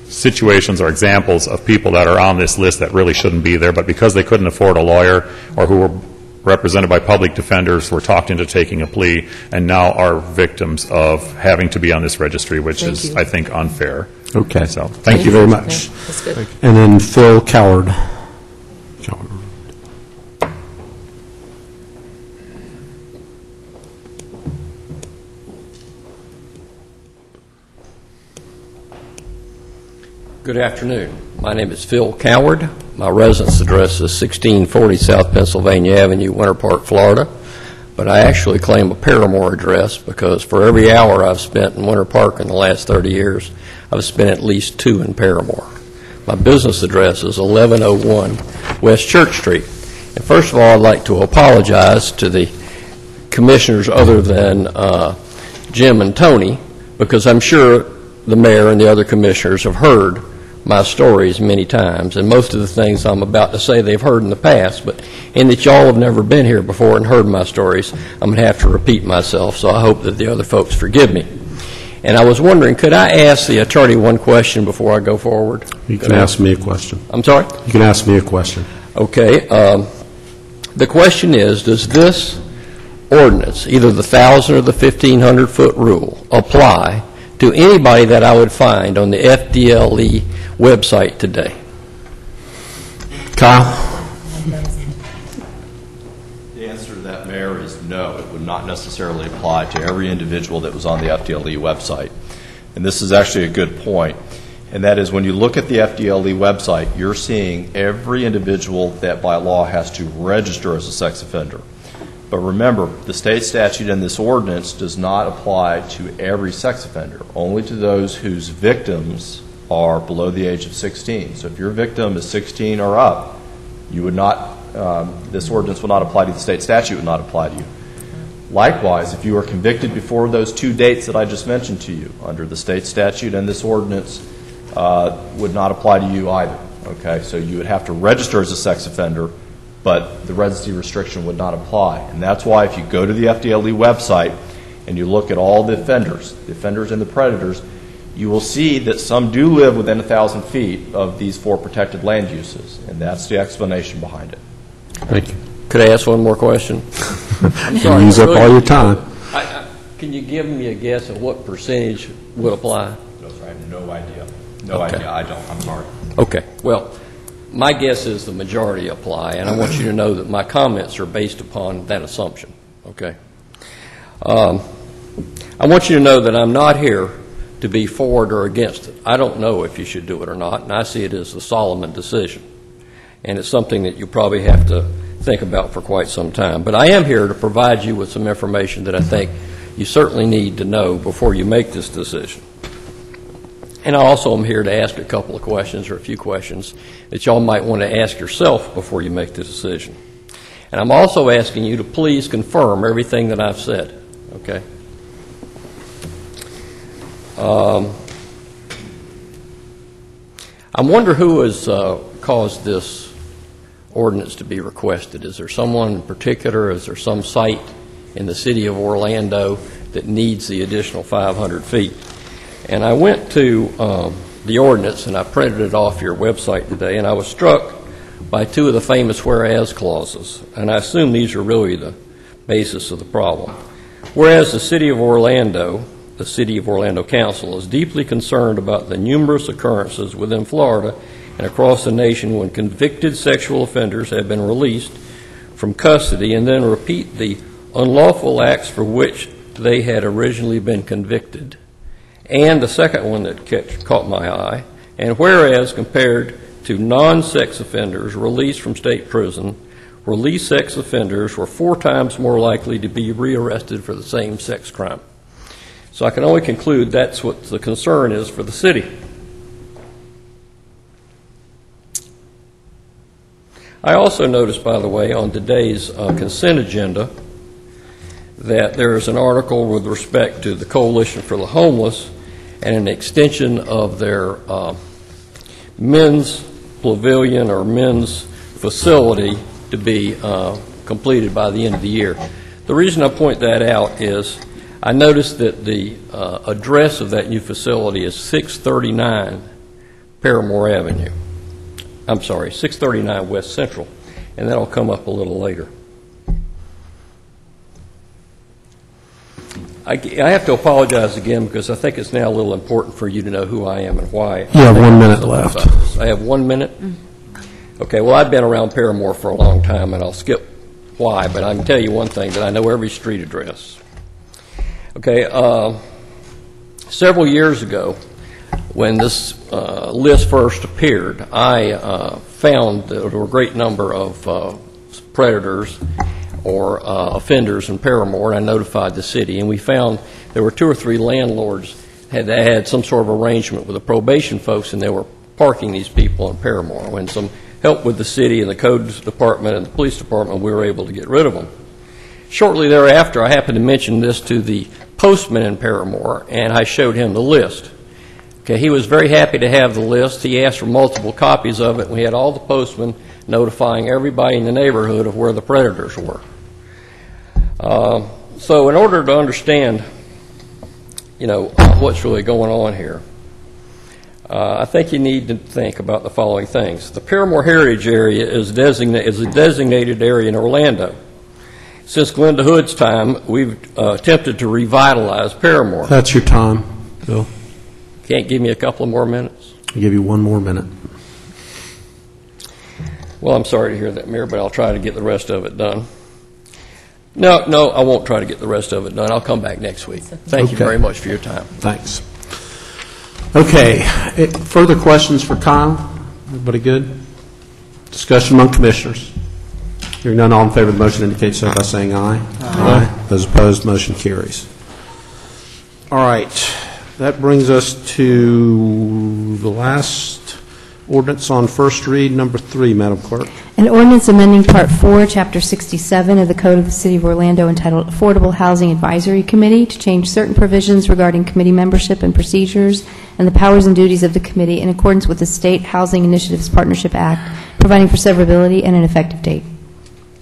situations or examples of people that are on this list that really shouldn't be there, but because they couldn't afford a lawyer or who were represented by public defenders were talked into taking a plea and now are victims of having to be on this registry, which is, I think, unfair. Okay. So thank you very much. That's good. And then Phil Coward. Good afternoon. My name is Phil Coward. My residence address is 1640 South Pennsylvania Avenue, Winter Park, Florida. But I actually claim a Paramore address because for every hour I've spent in Winter Park in the last 30 years, I've spent at least 2 in Paramore. My business address is 1101 West Church Street. And first of all, I'd like to apologize to the commissioners other than Jim and Tony, because I'm sure the mayor and the other commissioners have heard my stories many times, and most of the things I'm about to say they've heard in the past, but in that y'all have never been here before and heard my stories, I'm going to have to repeat myself, so I hope that the other folks forgive me. And I was wondering, could I ask the attorney one question before I go forward? You can ask me a question. I'm sorry? You can ask me a question. Okay. The question is, does this ordinance, either the 1,000 or the 1,500-foot rule, apply to anybody that I would find on the FDLE website today? Kyle? The answer to that, Mayor, is no. It would not necessarily apply to every individual that was on the FDLE website. And this is actually a good point. And that is, when you look at the FDLE website, you're seeing every individual that by law has to register as a sex offender. But remember, the state statute and this ordinance does not apply to every sex offender, only to those whose victims are below the age of 16. So if your victim is 16 or up, you would not, this ordinance will not apply to you, the state statute would not apply to you. Likewise, if you are convicted before those two dates that I just mentioned to you, under the state statute and this ordinance, would not apply to you either. Okay, so you would have to register as a sex offender, but the residency restriction would not apply. And that's why if you go to the FDLE website and you look at all the offenders and the predators, you will see that some do live within 1,000 feet of these 4 protected land uses, and that's the explanation behind it. Thank you. Could I ask one more question? I'm sorry. Use up all your time. Can you give me a guess at what percentage would apply? No, sir, I have no idea. No idea. I don't. I'm sorry. Okay. Well, my guess is the majority apply, and I want you to know that my comments are based upon that assumption. Okay. I want you to know that I'm not here to be for or against it. I don't know if you should do it or not, and I see it as the Solomon decision. And it's something that you probably have to think about for quite some time. But I am here to provide you with some information that I think you certainly need to know before you make this decision. And I also am here to ask a couple of questions, or a few questions, that y'all might want to ask yourself before you make the decision. And I'm also asking you to please confirm everything that I've said, okay? I wonder who has caused this ordinance to be requested. Is there someone in particular? Is there some site in the city of Orlando that needs the additional 500 feet? And I went to the ordinance, and I printed it off your website today, and I was struck by 2 of the famous whereas clauses, and I assume these are really the basis of the problem. Whereas the City of Orlando Council is deeply concerned about the numerous occurrences within Florida and across the nation when convicted sexual offenders have been released from custody and then repeat the unlawful acts for which they had originally been convicted. And the second one that caught my eye, and whereas compared to non-sex offenders released from state prison, released sex offenders were 4 times more likely to be rearrested for the same sex crime. So I can only conclude that's what the concern is for the city. I also noticed, by the way, on today's consent agenda that there is an article with respect to the Coalition for the Homeless and an extension of their men's pavilion or men's facility to be completed by the end of the year. The reason I point that out is I noticed that the address of that new facility is 639 Paramore Avenue. I'm sorry, 639 West Central, and that'll come up a little later. I have to apologize again because I think it's now a little important for you to know who I am and why. You have 1 minute left. I have 1 minute? Okay, well, I've been around Paramore for a long time, and I'll skip why, but I can tell you one thing, that I know every street address. Okay, several years ago, when this list first appeared, I found that there were a great number of predators or offenders in Paramore, and I notified the city, and we found there were 2 or 3 landlords that had some sort of arrangement with the probation folks, and they were parking these people in Paramore. When some help with the city and the codes department and the police department, we were able to get rid of them. Shortly thereafter, I happened to mention this to the postman in Paramore, and I showed him the list. Okay, he was very happy to have the list. He asked for multiple copies of it. We had all the postmen notifying everybody in the neighborhood of where the predators were. So in order to understand, what's really going on here, I think you need to think about the following things. The Paramore Heritage Area is a designated area in Orlando. Since Glenda Hood's time, we've attempted to revitalize Paramore. That's your time, Bill. Can't give me a couple of more minutes? I'll give you 1 more minute. Well, I'm sorry to hear that, Mayor, but I'll try to get the rest of it done. No, I won't try to get the rest of it done. I'll come back next week. Thank you very much for your time. Thanks. Okay, further questions for Kyle? Everybody good? Discussion among commissioners. Hearing none, all in favor of the motion indicate so by saying aye. Aye. Those opposed, motion carries. All right, that brings us to the last ordinance on first read, number 3, Madam Clerk. An ordinance amending Part 4, Chapter 67 of the Code of the City of Orlando entitled Affordable Housing Advisory Committee to change certain provisions regarding committee membership and procedures and the powers and duties of the committee in accordance with the State Housing Initiatives Partnership Act, providing for severability and an effective date.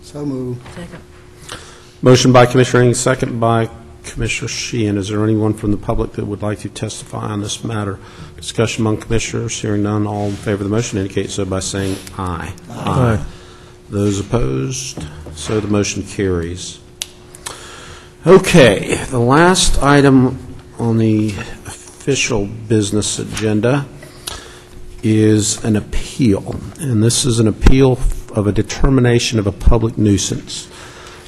So moved. Second. Motion by Commissioner Ing, second by Commissioner Sheehan. Is there anyone from the public that would like to testify on this matter? Discussion among commissioners. Hearing none, all in favor of the motion indicate so by saying aye. Aye. Those opposed, so the motion carries. Okay, the last item on the official business agenda is an appeal, and this is an appeal of a determination of a public nuisance.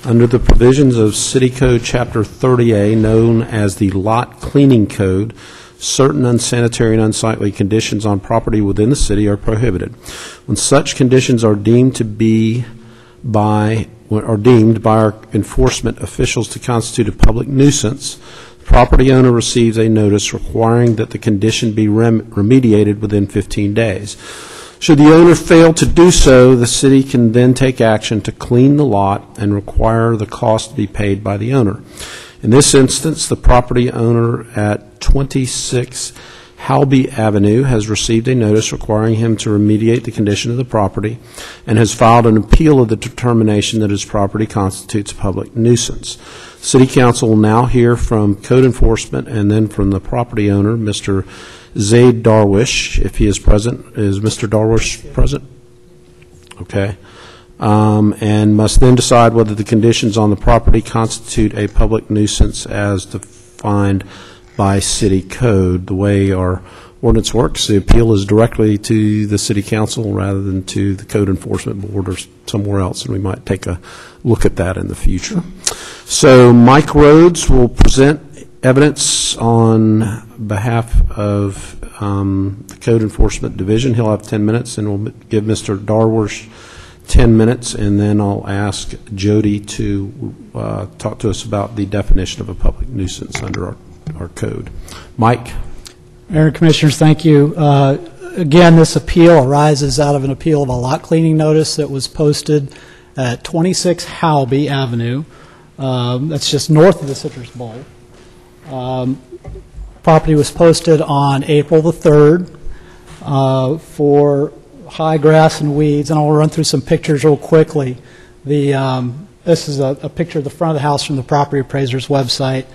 Under the provisions of City Code Chapter 30A, known as the Lot Cleaning Code, certain unsanitary and unsightly conditions on property within the city are prohibited. When such conditions are deemed by our enforcement officials to constitute a public nuisance, the property owner receives a notice requiring that the condition be remediated within 15 days. Should the owner fail to do so, the city can then take action to clean the lot and require the cost to be paid by the owner. In this instance, the property owner at 26 Halby Avenue has received a notice requiring him to remediate the condition of the property and has filed an appeal of the determination that his property constitutes a public nuisance. City Council will now hear from code enforcement and then from the property owner, Mr. Zaid Darwish, if he is present. Is Mr. Darwish present? Okay. And must then decide whether the conditions on the property constitute a public nuisance as defined by city code. The way our ordinance works, the appeal is directly to the city council rather than to the code enforcement board or somewhere else, and we might take a look at that in the future. So Mike Rhodes will present evidence on behalf of the Code Enforcement Division. He'll have 10 minutes, and we'll give Mr. Darwish 10 minutes, and then I'll ask Jody to talk to us about the definition of a public nuisance under our code. Mike? Mayor and Commissioners, thank you. Again, this appeal arises out of an appeal of a lot cleaning notice that was posted at 26 Halby Avenue. That's just north of the Citrus Bowl. Property was posted on April the 3rd for high grass and weeds, and I'll run through some pictures real quickly. This is a picture of the front of the house from the property appraiser's website,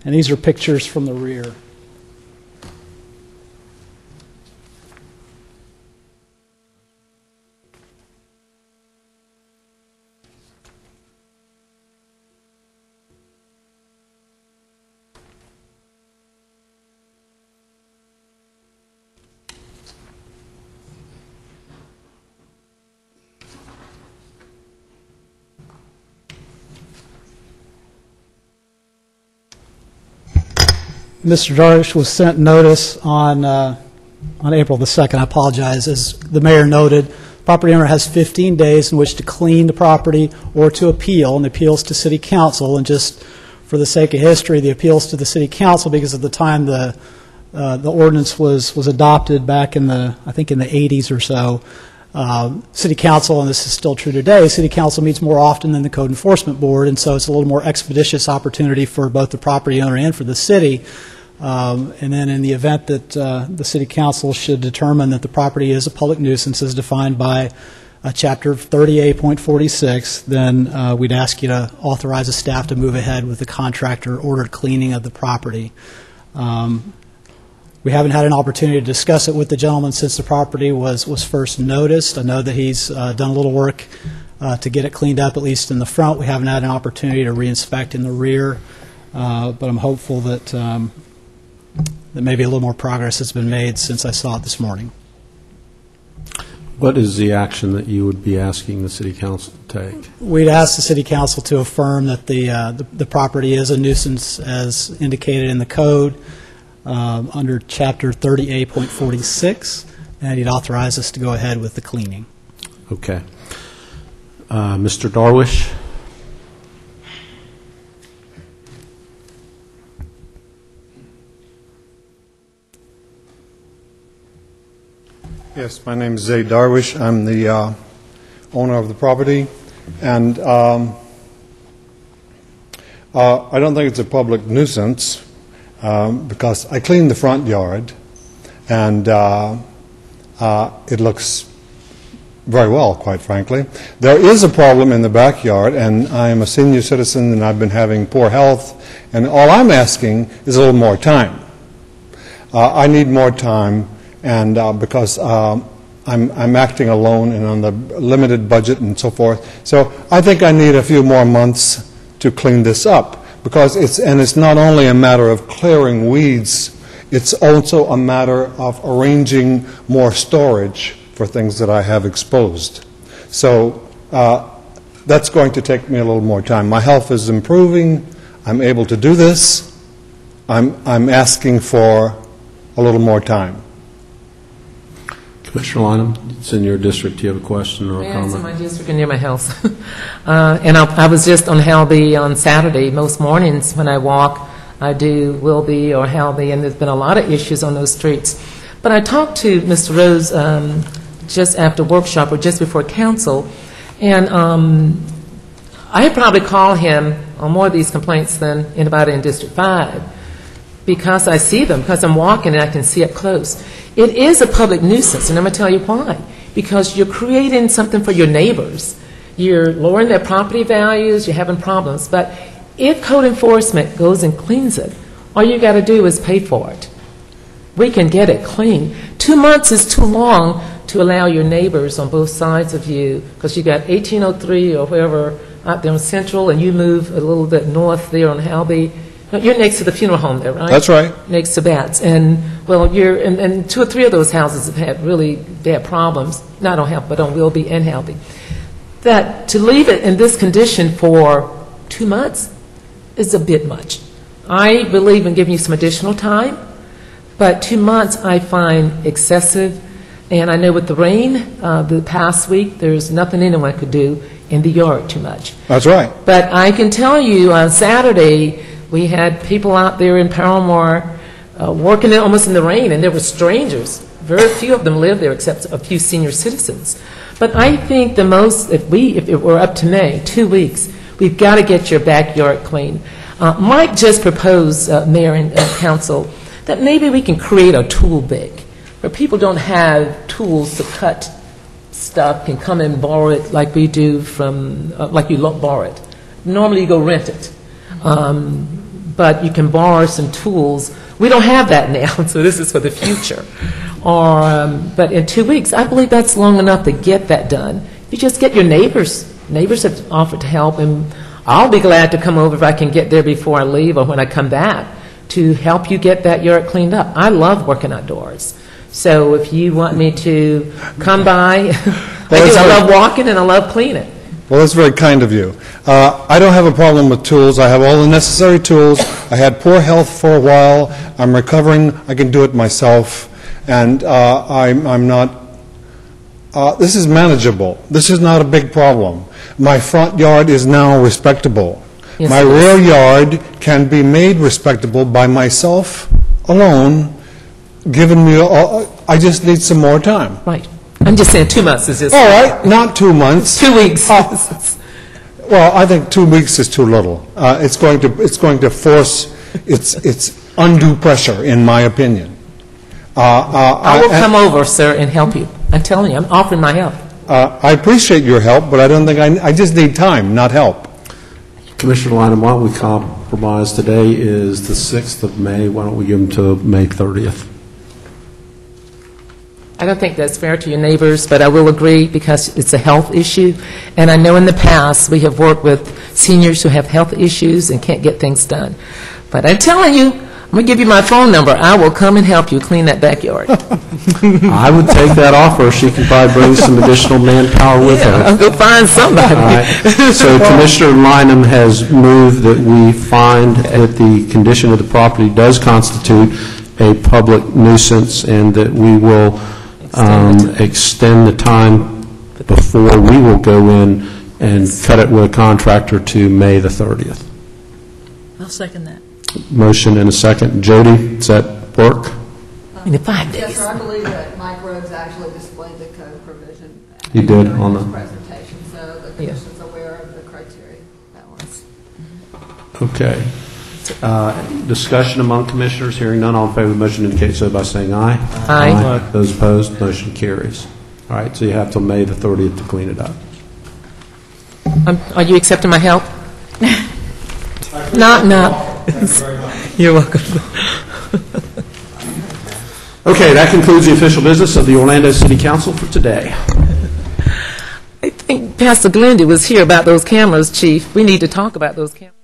and these are pictures from the rear. Mr. Darwish was sent notice on April the 2nd. I apologize. As the mayor noted, property owner has 15 days in which to clean the property or to appeal, and the appeals to City Council. And just for the sake of history, the appeals to the City Council, because of the time the ordinance was adopted back in I think in the 80s or so. City Council, and this is still true today, City Council meets more often than the Code Enforcement Board, and so it's a little more expeditious opportunity for both the property owner and for the city. And then in the event that the City Council should determine that the property is a public nuisance as defined by Chapter 30A.46, then we'd ask you to authorize the staff to move ahead with the contractor-ordered cleaning of the property. We haven't had an opportunity to discuss it with the gentleman since the property was first noticed. I know that he's done a little work to get it cleaned up, at least in the front. We haven't had an opportunity to re-inspect in the rear, but I'm hopeful that, that maybe a little more progress has been made since I saw it this morning. What is the action that you would be asking the City Council to take? We'd ask the City Council to affirm that the property is a nuisance as indicated in the code, under Chapter 30A.46, and he'd authorize us to go ahead with the cleaning. Okay. Mr. Darwish? Yes, my name is Zay Darwish. I'm the owner of the property, and I don't think it's a public nuisance because I cleaned the front yard, and it looks very well, quite frankly. There is a problem in the backyard, and I am a senior citizen, and I've been having poor health, and all I'm asking is a little more time. I need more time, and because I'm acting alone and on the limited budget and so forth. So I think I need a few more months to clean this up, because it's not only a matter of clearing weeds, it's also a matter of arranging more storage for things that I have exposed. So that's going to take me a little more time. My health is improving. I'm able to do this. I'm asking for a little more time. Commissioner Lynham, it's in your district. Do you have a question or a comment? It's in my district and near my house. And I was just on Halby on Saturday. Most mornings when I walk, I do Wilby or Halby, and there's been a lot of issues on those streets. But I talked to Mr. Rose just after workshop or just before council, and I probably call him on more of these complaints than anybody in District 5, because I see them, because I'm walking and I can see it close. It is a public nuisance, and I'm going to tell you why. Because you're creating something for your neighbors. You're lowering their property values, you're having problems. But if code enforcement goes and cleans it, all you got to do is pay for it. We can get it clean. 2 months is too long to allow your neighbors on both sides of you, because you got 1803 or wherever out there in Central, and you move a little bit north there on Halby. You're next to the funeral home there, right? That's right. Next to Bats. And, well, and 2 or 3 of those houses have had really bad problems, not on Halby, but on Wilby and Halby. That to leave it in this condition for 2 months is a bit much. I believe in giving you some additional time, but 2 months I find excessive. And I know with the rain the past week, there's nothing anyone could do in the yard too much. That's right. But I can tell you on Saturday, we had people out there in Paramore working almost in the rain, and there were strangers. Very few of them lived there except a few senior citizens. But I think the most, if it were up to May, 2 weeks, we've got to get your backyard clean. Mike just proposed, Mayor and Council, that maybe we can create a tool bank where people don't have tools to cut stuff, can come and borrow it like we do from, like you borrow it. Normally you go rent it. But you can borrow some tools. We don't have that now, so this is for the future. But in 2 weeks, I believe that's long enough to get that done. You just get your neighbors. Neighbors have offered to help, and I'll be glad to come over if I can get there before I leave or when I come back to help you get that yard cleaned up. I love working outdoors. So if you want me to come by, I love walking and I love cleaning. Well, that's very kind of you. I don't have a problem with tools. I have all the necessary tools. I had poor health for a while. I'm recovering. I can do it myself. And I'm not, this is manageable. This is not a big problem. My front yard is now respectable. Yes, my rear yard can be made respectable by myself alone, given me, I just need some more time. Right. I'm just saying 2 months is just... All right, not 2 months. 2 weeks. Well, I think 2 weeks is too little. It's going to force its undue pressure, in my opinion. I will come over, sir, and help you. I'm telling you, I'm offering my help. I appreciate your help, but I don't think I just need time, not help. Commissioner Lynham, why don't we compromise? Today is the 6th of May. Why don't we give them to May 30th? I don't think that's fair to your neighbors, but I will agree because it's a health issue. And I know in the past we have worked with seniors who have health issues and can't get things done. But I'm telling you, I'm going to give you my phone number. I will come and help you clean that backyard. I would take that offer. She can probably bring some additional manpower with her. I'll go find somebody. All right. So Commissioner Lynham has moved that we find that the condition of the property does constitute a public nuisance and that we will extend the time before we will go in and cut it with a contractor to May the 30th. I'll second that. Motion and a second. Jody, does that work? In the 5 days. Yes, sir, I believe that Mike Rhodes actually displayed the code provision. He did during on his the... presentation, so the commission's aware of the criteria balance. Okay. Discussion among commissioners, hearing none, all in favor of the motion indicate so by saying aye. Aye. Those opposed, motion carries. All right, so you have till May the 30th to clean it up. Are you accepting my help? Not. You're welcome. Okay, that concludes the official business of the Orlando City Council for today. I think Pastor Glendy was here about those cameras, Chief. We need to talk about those cameras.